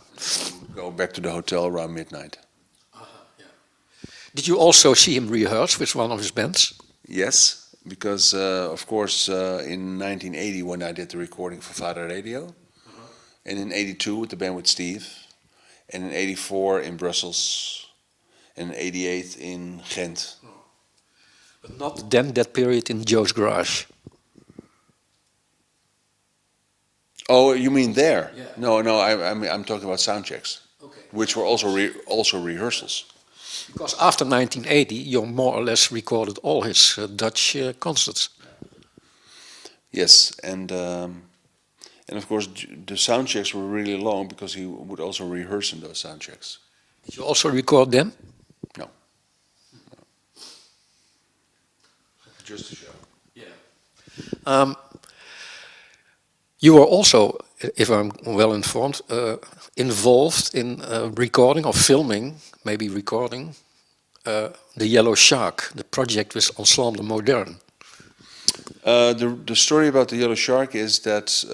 Go back to the hotel around midnight. Did you also see him rehearse with one of his bands? Yes, because of course in 1980 when I did the recording for Vader Radio, and in '82 with the band with Steve, and in '84 in Brussels, and in '88 in Ghent. But not then that period in Joe's garage. Oh, you mean there? Yeah. No, I'm talking about sound checks, Okay. which were also rehearsals. Because after 1980, you more or less recorded all his Dutch concerts. Yes, and of course the sound checks were really long because he would also rehearse in those sound checks. Did you also record them? No, just a show. You were also, if I'm well informed, involved in recording or filming, maybe recording, The Yellow Shark, the project with Ensemble Modern. The story about the Yellow Shark is that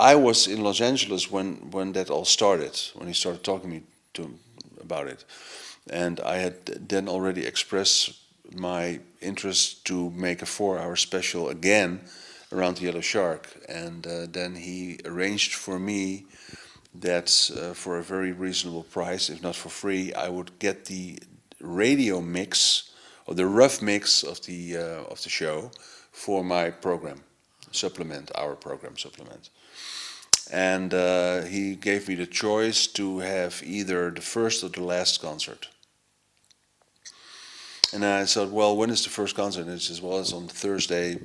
I was in Los Angeles when that all started, when he started talking to me about it, and I had then already expressed my interest to make a 4-hour special again around the Yellow Shark, and then he arranged for me that for a very reasonable price, if not for free, I would get the radio mix or the rough mix of the show for my program supplement, our program supplement. And he gave me the choice to have either the first or the last concert. And I said, well, when is the first concert? And he says, well, it's on Thursday,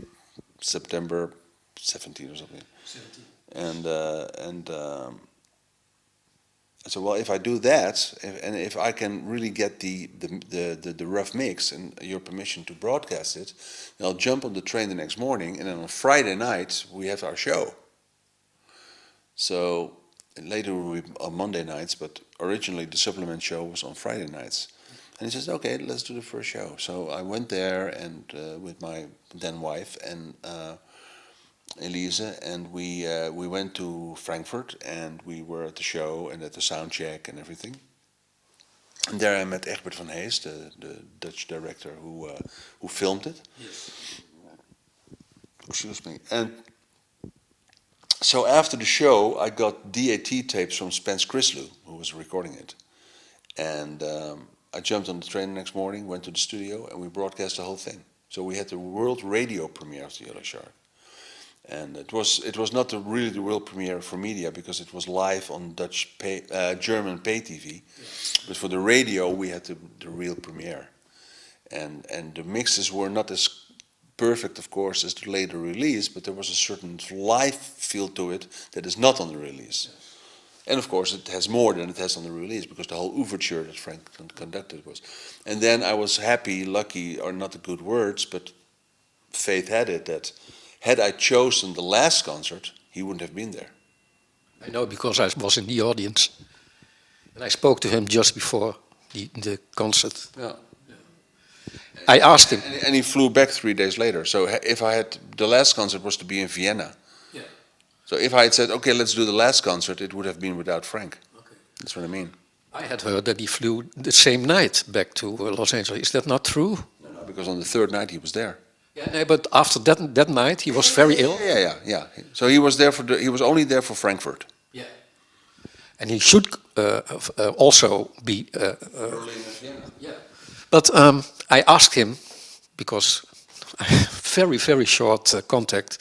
September 17 or something. 17. And I said, well, if I do that, and if I can really get the rough mix and your permission to broadcast it, then I'll jump on the train the next morning, and then on Friday night we have our show. So and later we on Monday nights, but originally the supplement show was on Friday nights. And he says, okay, let's do the first show. So I went there and with my then wife and Elise, and we went to Frankfurt, and we were at the show and at the sound check and everything. And there I met Egbert van Hees, the Dutch director who filmed it. Yes. Excuse me. And so after the show, I got DAT tapes from Spence Chrislew, who was recording it, and I jumped on the train the next morning, went to the studio, and we broadcast the whole thing. So we had the world radio premiere of the Yellow Shark. And it was not really the world premiere for media because it was live on German pay TV, yeah. But for the radio we had the real premiere, and the mixes were not as perfect, of course, as the later release, but there was a certain live feel to it that is not on the release. Yes. And of course it has more than it has on the release because the whole overture that Frank conducted was. And then I was happy, lucky are not the good words, but fate had it that had I chosen the last concert, he wouldn't have been there. I know because I was in the audience. And I spoke to him just before the concert. Yeah. I asked him. And he flew back 3 days later. So if I had, the last concert was to be in Vienna. Yeah. So if I had said, okay, let's do the last concert, it would have been without Frank. Okay. That's what I mean. I had heard that he flew the same night back to Los Angeles. Is that not true? No, because on the third night he was there. Yeah, no, but after that night he was very ill. Yeah. So he was there he was only there for Frankfurt. Yeah. And he should also be. Berlin and Vienna. Yeah. But I asked him, because very short contact,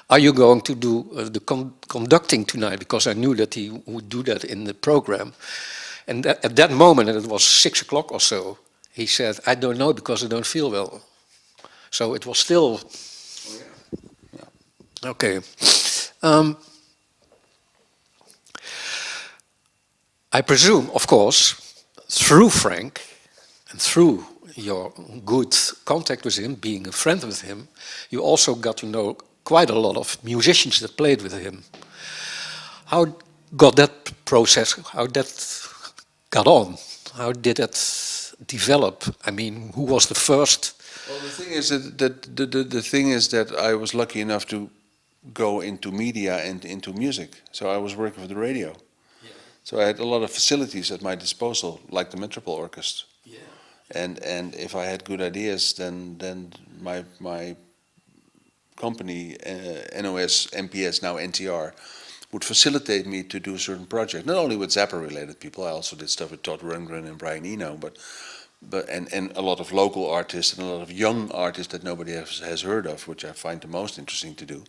are you going to do the conducting tonight? Because I knew that he would do that in the program. And at that moment, and it was 6 o'clock or so, he said, I don't know because I don't feel well. So it was still... Oh, yeah. Okay. I presume, of course, through Frank and through your good contact with him, being a friend with him, you also got to know quite a lot of musicians that played with him. How got that process, how that got on? How did that develop? I mean, who was the first? Well, the thing is the thing is that I was lucky enough to go into media and into music. So I was working for the radio. Yeah. So I had a lot of facilities at my disposal, like the Metropole Orchestra. Yeah. And if I had good ideas, then my company, NOS, MPS, now NTR, would facilitate me to do certain projects. Not only with Zappa-related people, I also did stuff with Todd Rundgren and Brian Eno, and a lot of local artists and a lot of young artists that nobody has heard of, which I find the most interesting to do.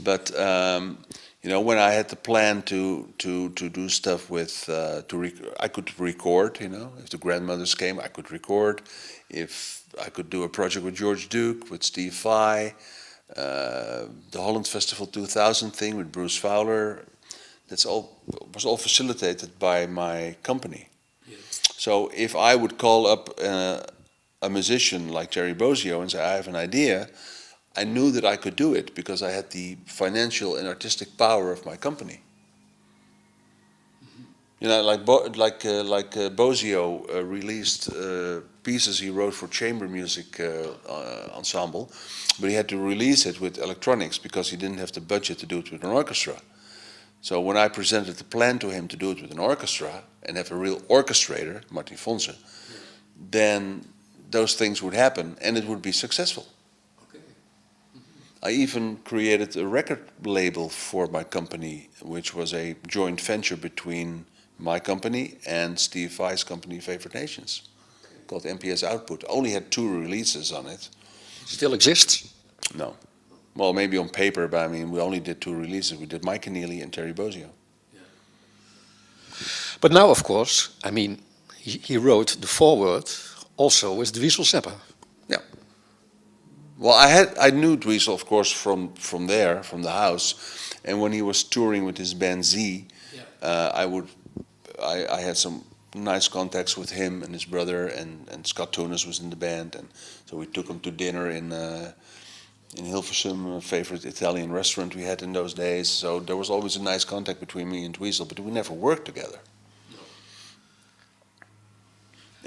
But when I had the plan to do stuff with, I could record. If the grandmothers came, I could record. If I could do a project with George Duke, with Steve Vai, the Holland Festival 2000 thing with Bruce Fowler, was all facilitated by my company. So if I would call up a musician like Jerry Bozio and say, I have an idea, I knew that I could do it because I had the financial and artistic power of my company. Like Bozio released pieces he wrote for chamber music ensemble, but he had to release it with electronics because he didn't have the budget to do it with an orchestra. So when I presented the plan to him to do it with an orchestra and have a real orchestrator, Martin Fonse, then those things would happen and it would be successful. I even created a record label for my company, which was a joint venture between my company and Steve Vai's company, Favorite Nations, called MPS Output. Only had 2 releases on it. Still exists? No. Well, maybe on paper, but I mean, we only did 2 releases. We did Mike Keneally and Terry Bozio. Yeah. But now, of course, I mean, he wrote the foreword also with Dweezil Zappa. Yeah. Well, I knew Dweezil, of course, from there, from the house, and when he was touring with his band Z, I had some nice contacts with him and his brother, and Scott Tunis was in the band, and so we took him to dinner in Hilversum, a favorite Italian restaurant we had in those days. So there was always a nice contact between me and Dweezil, but we never worked together. No.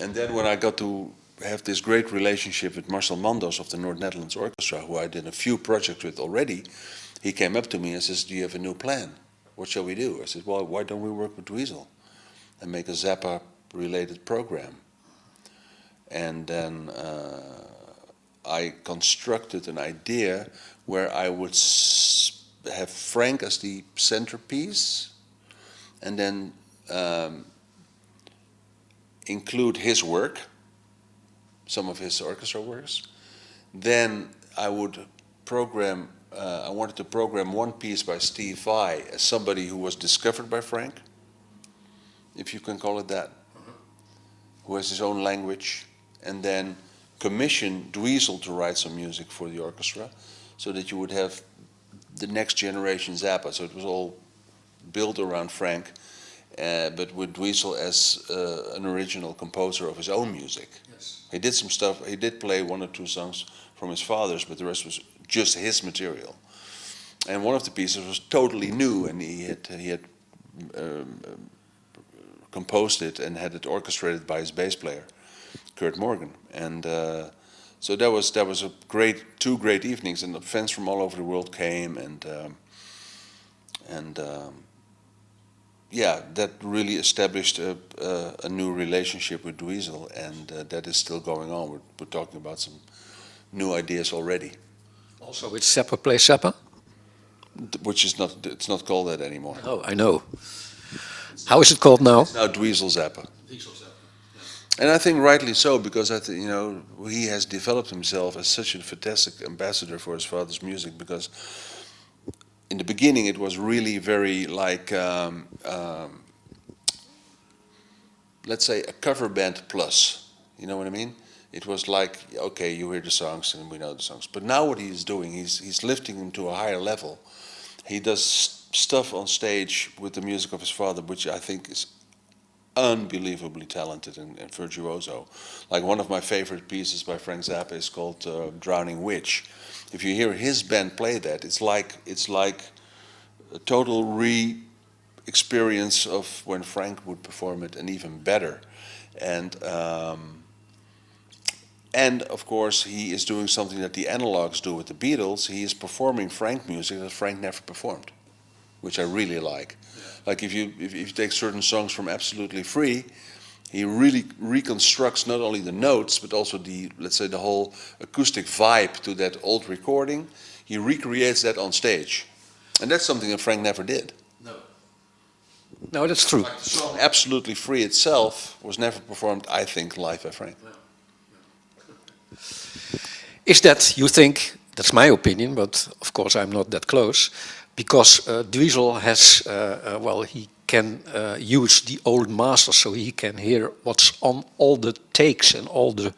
And then when I got to have this great relationship with Marcel Mandos of the North Netherlands Orchestra, who I did a few projects with already, he came up to me and says, do you have a new plan? What shall we do? I said, well, why don't we work with Dweezil and make a Zappa-related program? And then I constructed an idea where I would have Frank as the centerpiece and then include his work, some of his orchestra works. Then I would program, I wanted to program one piece by Steve Vai as somebody who was discovered by Frank, if you can call it that, who has his own language, and then commission Dweezil to write some music for the orchestra so that you would have the next generation Zappa. So it was all built around Frank, but with Dweezil as an original composer of his own music. Yes. He did some stuff, he did play 1 or 2 songs from his father's, but the rest was just his material. And one of the pieces was totally new, and he had composed it and had it orchestrated by his bass player, Kurt Morgan. And so that was a two great evenings, and fans from all over the world came, and yeah, that really established a new relationship with Dweezil, and that is still going on. We're talking about some new ideas already. Also with Zappa Plays Zappa? Which is not, it's not called that anymore. Oh, I know. How is it called now? It's now Dweezil Zappa. And I think rightly so, because he has developed himself as such a fantastic ambassador for his father's music. Because in the beginning, it was really very like, let's say, a cover band plus. You know what I mean? It was like, okay, you hear the songs and we know the songs. But now what he's doing, he's lifting them to a higher level. He does stuff on stage with the music of his father, which I think is unbelievably talented and virtuoso. Like one of my favorite pieces by Frank Zappa is called Drowning Witch. If you hear his band play that, it's like a total re-experience of when Frank would perform it, and even better. And of course, he is doing something that the analogs do with the Beatles. He is performing Frank music that Frank never performed, which I really like. Yeah. Like if you take certain songs from Absolutely Free, he really reconstructs not only the notes, but also let's say the whole acoustic vibe to that old recording. He recreates that on stage. And that's something that Frank never did. No, that's true. The song Absolutely Free itself was never performed, I think, live by Frank. Is that, you think, that's my opinion, but of course I'm not that close, because Dweezil has, well, he can use the old masters, so he can hear what's on all the takes and all the...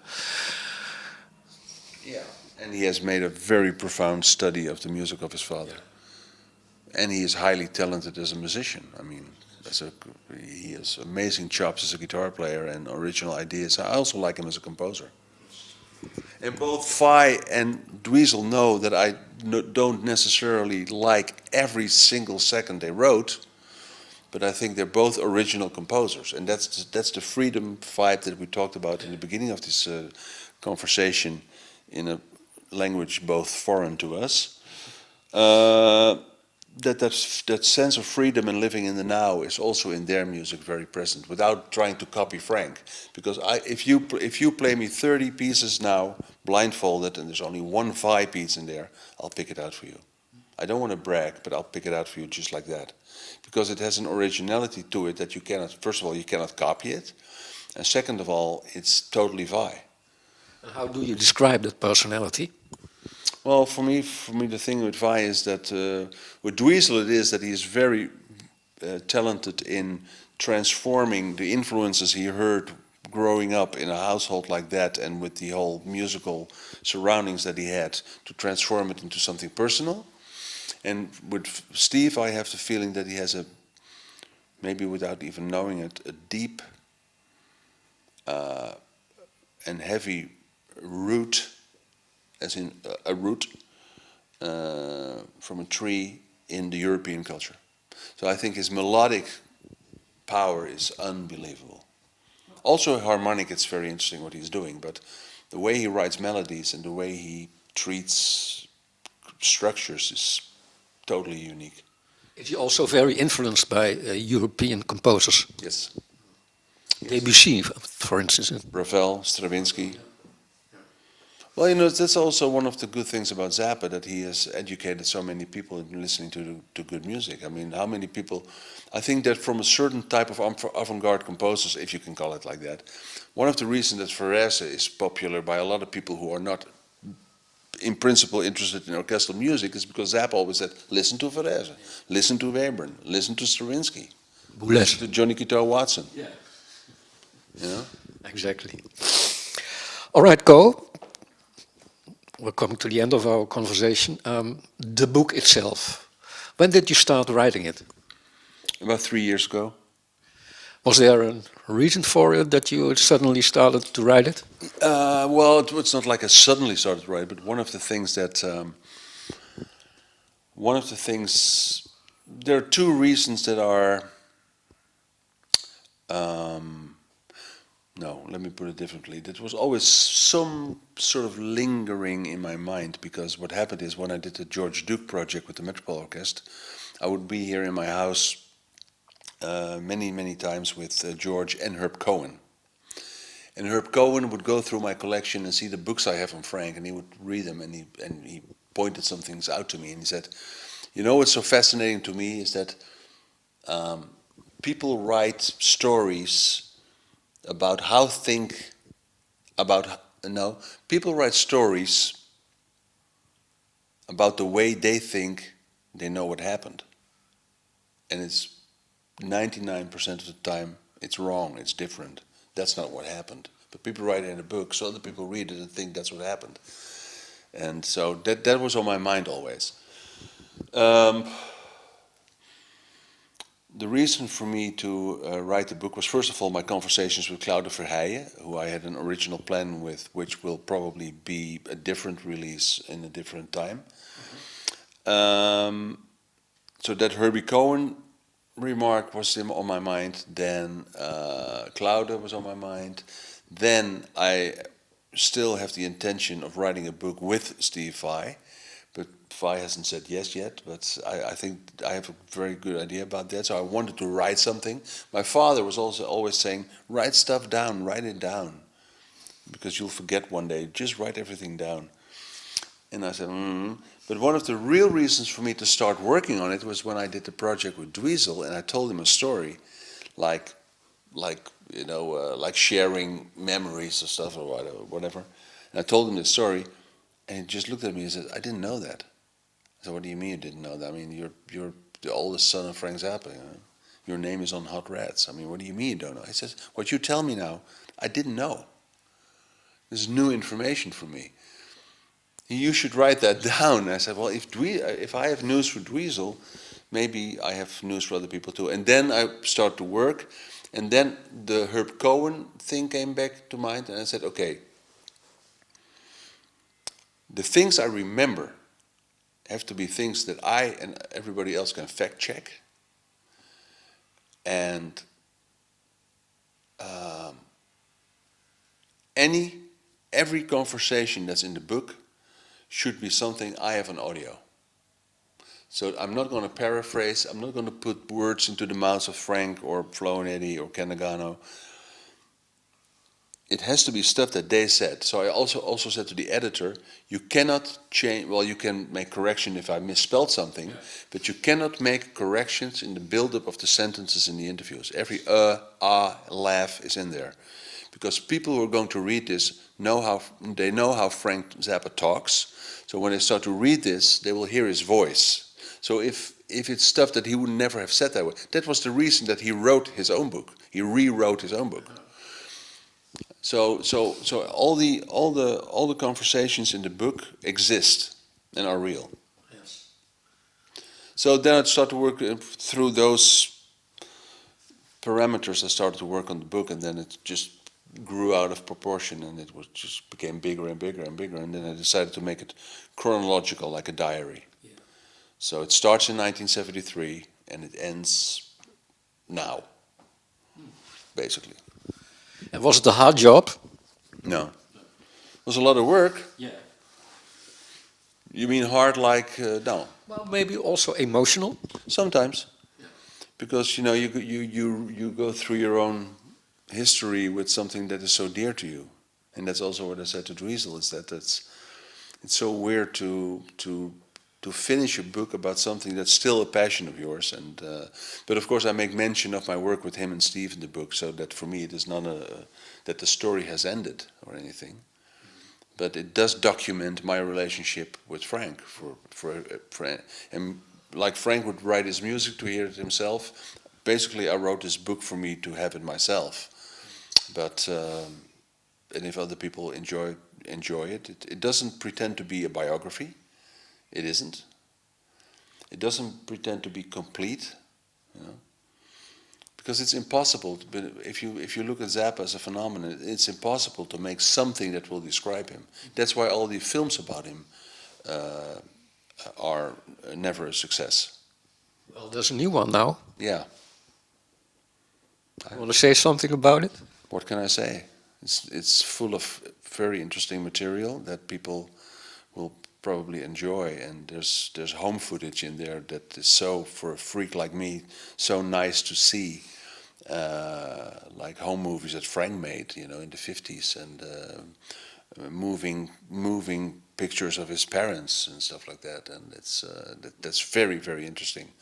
Yeah. And he has made a very profound study of the music of his father. And he is highly talented as a musician. I mean, he has amazing chops as a guitar player and original ideas. I also like him as a composer. And both Fai and Dweezil know that I don't necessarily like every single second they wrote, but I think they're both original composers. And that's the freedom vibe that we talked about in the beginning of this conversation in a language both foreign to us. That sense of freedom and living in the now is also in their music very present, without trying to copy Frank. Because if you play me 30 pieces now, blindfolded, and there's only one Vai piece in there, I'll pick it out for you. I don't want to brag, but I'll pick it out for you just like that. Because it has an originality to it that you cannot, first of all, you cannot copy it. And second of all, it's totally Vai. And how do you describe that personality? Well, for me, the thing with Vai is that with Dweezil it is that he is very talented in transforming the influences he heard growing up in a household like that and with the whole musical surroundings that he had to transform it into something personal. And with Steve, I have the feeling that he has maybe without even knowing it, a deep and heavy root, as in a root from a tree in the European culture. So I think his melodic power is unbelievable. Also harmonic, it's very interesting what he's doing, but the way he writes melodies and the way he treats structures is totally unique. Is he also very influenced by European composers? Yes. Debussy, for instance. Ravel, Stravinsky. Well, you know, that's also one of the good things about Zappa, that he has educated so many people in listening to good music. I mean, how many people... I think that from a certain type of avant-garde composers, if you can call it like that, one of the reasons that Ferrese is popular by a lot of people who are not, in principle, interested in orchestral music is because Zappa always said, listen to Ferrese, listen to Webern, listen to Stravinsky, listen to Johnny Guitar Watson. Yeah. You know? Exactly. All right, Ko. We're coming to the end of our conversation. The book itself. When did you start writing it? About 3 years ago. Was there a reason for it that you suddenly started to write it? Well, it's not like I suddenly started to write, but one of the things, there are two reasons that are, no, let me put it differently. There was always some sort of lingering in my mind, because what happened is when I did the George Duke project with the Metropole Orchestra, I would be here in my house many times with George and Herb Cohen. And Herb Cohen would go through my collection and see the books I have on Frank, and he would read them, and he pointed some things out to me, and he said, you know what's so fascinating to me is that people write stories about people write stories about the way they think they know what happened. And it's 99% of the time it's wrong, it's different. That's not what happened. But people write it in a book, so other people read it and think that's what happened. And so that was on my mind always. The reason for me to write the book was, first of all, my conversations with Claude Verheijen, who I had an original plan with, which will probably be a different release in a different time. So that Herbie Cohen remark was on my mind, then Claude was on my mind, then I still have the intention of writing a book with Steve Vai, but Vai hasn't said yes yet, but I think I have a very good idea about that, so I wanted to write something. My father was also always saying, write stuff down, write it down, because you'll forget one day, just write everything down. And I said, But one of the real reasons for me to start working on it was when I did the project with Dweezil, and I told him a story, like like sharing memories or stuff or whatever. And I told him the story, and he just looked at me and said, "I didn't know that." I said, "What do you mean you didn't know that? I mean, you're the oldest son of Frank Zappa. You know? Your name is on Hot Rats. I mean, what do you mean you don't know?" He says, "What you tell me now, I didn't know. This is new information for me. You should write that down." And I said, "Well, if I have news for Dweezil, maybe I have news for other people too." And then I start to work, and then the Herb Cohen thing came back to mind, and I said, "Okay, the things I remember have to be things that I and everybody else can fact check, and every conversation that's in the book should be something I have on audio. So I'm not going to paraphrase, I'm not going to put words into the mouths of Frank or Flo and Eddie or Ken Nagano. It has to be stuff that they said. So I also said to the editor, you cannot change, well, you can make correction if I misspelled something, but you cannot make corrections in the build-up of the sentences in the interviews. Every laugh is in there. Because people who are going to read this know how Frank Zappa talks. So when they start to read this, they will hear his voice. So if it's stuff that he would never have said that way, that was the reason that he wrote his own book. He rewrote his own book. So all the conversations in the book exist and are real. Yes. So then I started to work through those parameters. I started to work on the book, and then it just grew out of proportion, and it was just became bigger and bigger and bigger. And then I decided to make it chronological, like a diary. Yeah. So it starts in 1973 and it ends now, basically. And was it a hard job? No, it was a lot of work. Yeah. You mean hard, like no? Well, maybe also emotional. Sometimes, yeah. Because you go through your own history with something that is so dear to you, and that's also what I said to Dweezil, is that it's so weird to finish a book about something that's still a passion of yours. And but of course I make mention of my work with him and Steve in the book, so that for me it is not that the story has ended or anything, but it does document my relationship with Frank. And like Frank would write his music to hear it himself, basically I wrote this book for me to have it myself. But and if other people enjoy it, it doesn't pretend to be a biography. It isn't. It doesn't pretend to be complete, because it's impossible. But if you look at Zappa as a phenomenon, it's impossible to make something that will describe him. That's why all the films about him are never a success. Well, there's a new one now. Yeah. You want to say something about it? What can I say? It's full of very interesting material that people will probably enjoy, and there's home footage in there that is, so for a freak like me, so nice to see, like home movies that Frank made, in the 50s, and moving pictures of his parents and stuff like that, and that's very, very interesting.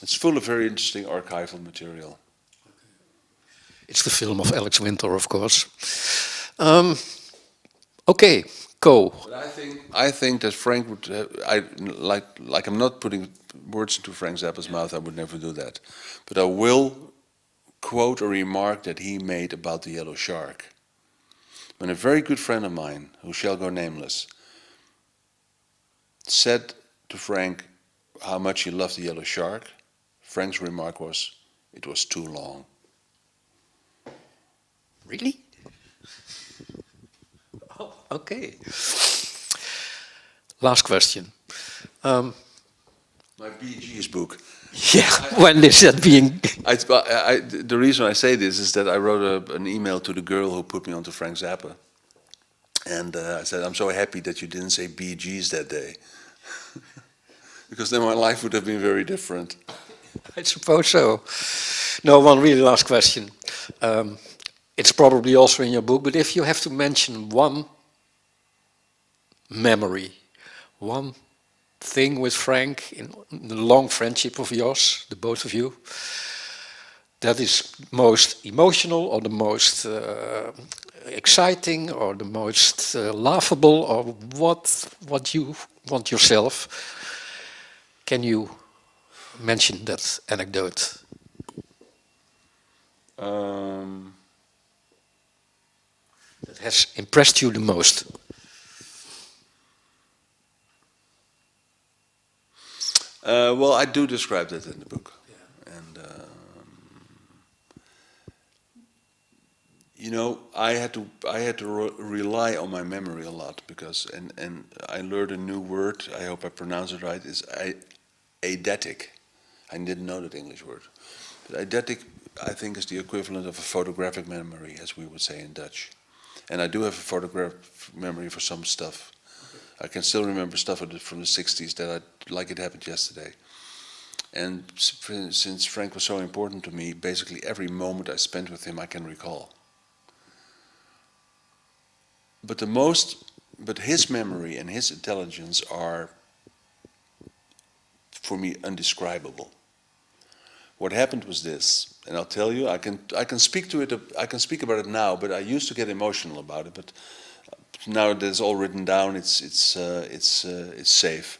It's full of very interesting archival material. It's the film of Alex Winter, of course. Okay, Co. But I think that Frank would. Like I'm not putting words into Frank Zappa's mouth. I would never do that. But I will quote a remark that he made about the yellow shark. When a very good friend of mine, who shall go nameless, said to Frank how much he loved the yellow shark, Frank's remark was, "It was too long." Really? Oh, okay. Last question. My Bee Gees book. Yeah, when is that being... The reason I say this is that I wrote an email to the girl who put me onto Frank Zappa. And I said, "I'm so happy that you didn't say Bee Gees that day." Because then my life would have been very different. I suppose so. No, one really last question. It's probably also in your book, but if you have to mention one memory, one thing with Frank in the long friendship of yours, the both of you, that is most emotional or the most exciting or the most laughable, or what you want yourself? Can you mention that anecdote? That has impressed you the most? Well, I do describe that in the book, and you know, I had to rely on my memory a lot because and I learned a new word. I hope I pronounce it right. Is eidetic. I didn't know that English word, but eidetic I think is the equivalent of a photographic memory, as we would say in Dutch. And I do have a photographic memory for some stuff. I can still remember stuff from the '60s that like it happened yesterday. And since Frank was so important to me, basically every moment I spent with him I can recall. But but his memory and his intelligence are, for me, undescribable. What happened was this, and I'll tell you, I can speak to it, I can speak about it now, but I used to get emotional about it. But now that it's all written down, it's safe.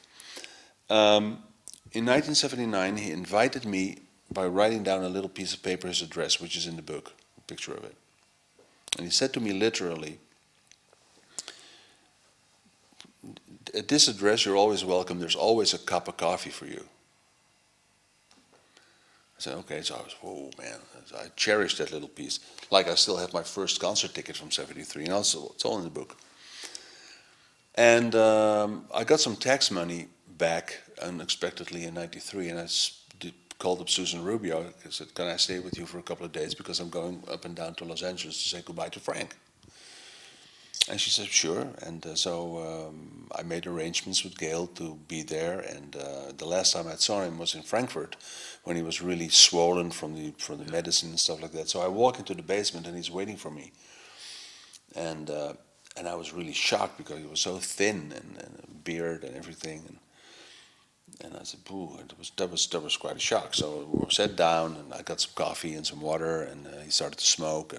In 1979, he invited me by writing down a little piece of paper his address, which is in the book, a picture of it. And he said to me literally, "At this address, you're always welcome. There's always a cup of coffee for you." I said, okay, so I was, whoa, man. I cherished that little piece. Like I still have my first concert ticket from '73, and also it's all in the book. And I got some tax money back unexpectedly in '93, and called up Susan Rubio. I said, can I stay with you for a couple of days because I'm going up and down to Los Angeles to say goodbye to Frank. And she said, sure. And so I made arrangements with Gail to be there. And the last time I saw him was in Frankfurt, when he was really swollen from the medicine and stuff like that. So I walk into the basement and he's waiting for me. And I was really shocked because he was so thin and a beard and everything. And I said, "Boo!" And that was quite a shock. So we sat down, and I got some coffee and some water, and he started to smoke,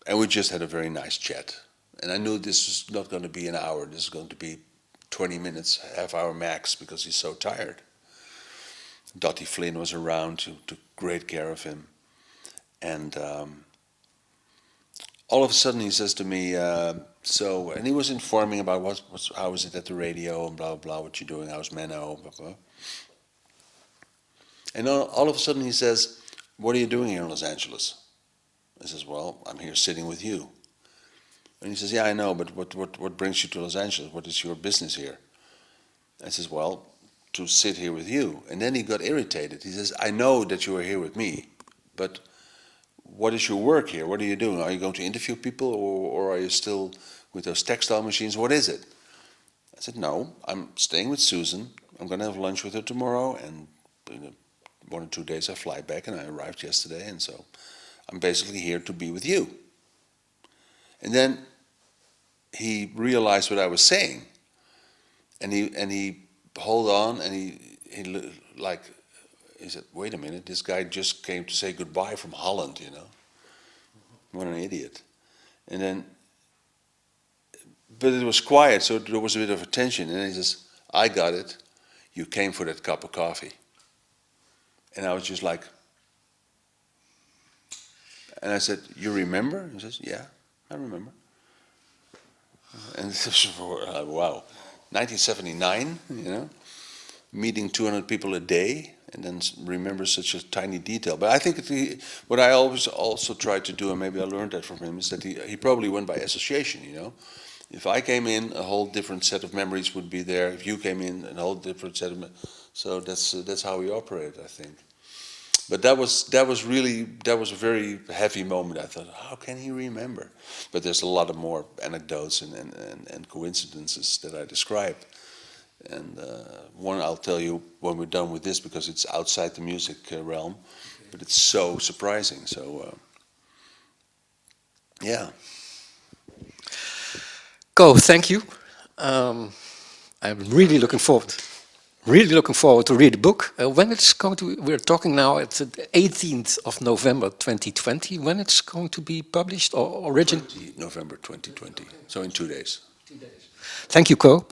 and we just had a very nice chat. And I knew this was not going to be an hour. This is going to be 20 minutes, half hour max, because he's so tired. Dottie Flynn was around to took great care of him, and all of a sudden he says to me, and he was informing about how was it at the radio and blah blah, what you doing, how's Menno, blah blah. And all of a sudden he says, what are you doing here in Los Angeles? I says, well, I'm here sitting with you. And he says, yeah, I know, but what brings you to Los Angeles? What is your business here? I says, well, to sit here with you. And then he got irritated. He says, I know that you are here with me, but what is your work here? What are you doing? Are you going to interview people, or are you still with those textile machines? What is it? I said, no, I'm staying with Susan. I'm going to have lunch with her tomorrow, and in 1 or 2 days I fly back, and I arrived yesterday, and so I'm basically here to be with you. And then he realized what I was saying, and he hold on, and he said, wait a minute, this guy just came to say goodbye from Holland, you know. What an idiot. And then, but it was quiet, so there was a bit of a tension. And he says, I got it. You came for that cup of coffee. And I was just like, and I said, you remember? He says, yeah, I remember. And this was, wow, 1979, you know, meeting 200 people a day, and then remember such a tiny detail. But I think what I always also tried to do, and maybe I learned that from him, is that he probably went by association, you know. If I came in, a whole different set of memories would be there. If you came in, a whole different set of so that's how we operate, I think. But that was a very heavy moment. I thought, how can he remember? But there's a lot of more anecdotes and coincidences that I described. And one I'll tell you when we're done with this, because it's outside the music realm, but it's so surprising. So yeah. Ko, thank you. I'm really looking forward. Really looking forward to read the book. When it's going to, we're talking now at the 18th of November 2020, when it's going to be published or origin? November 2020, so in 2 days. Thank you, Co.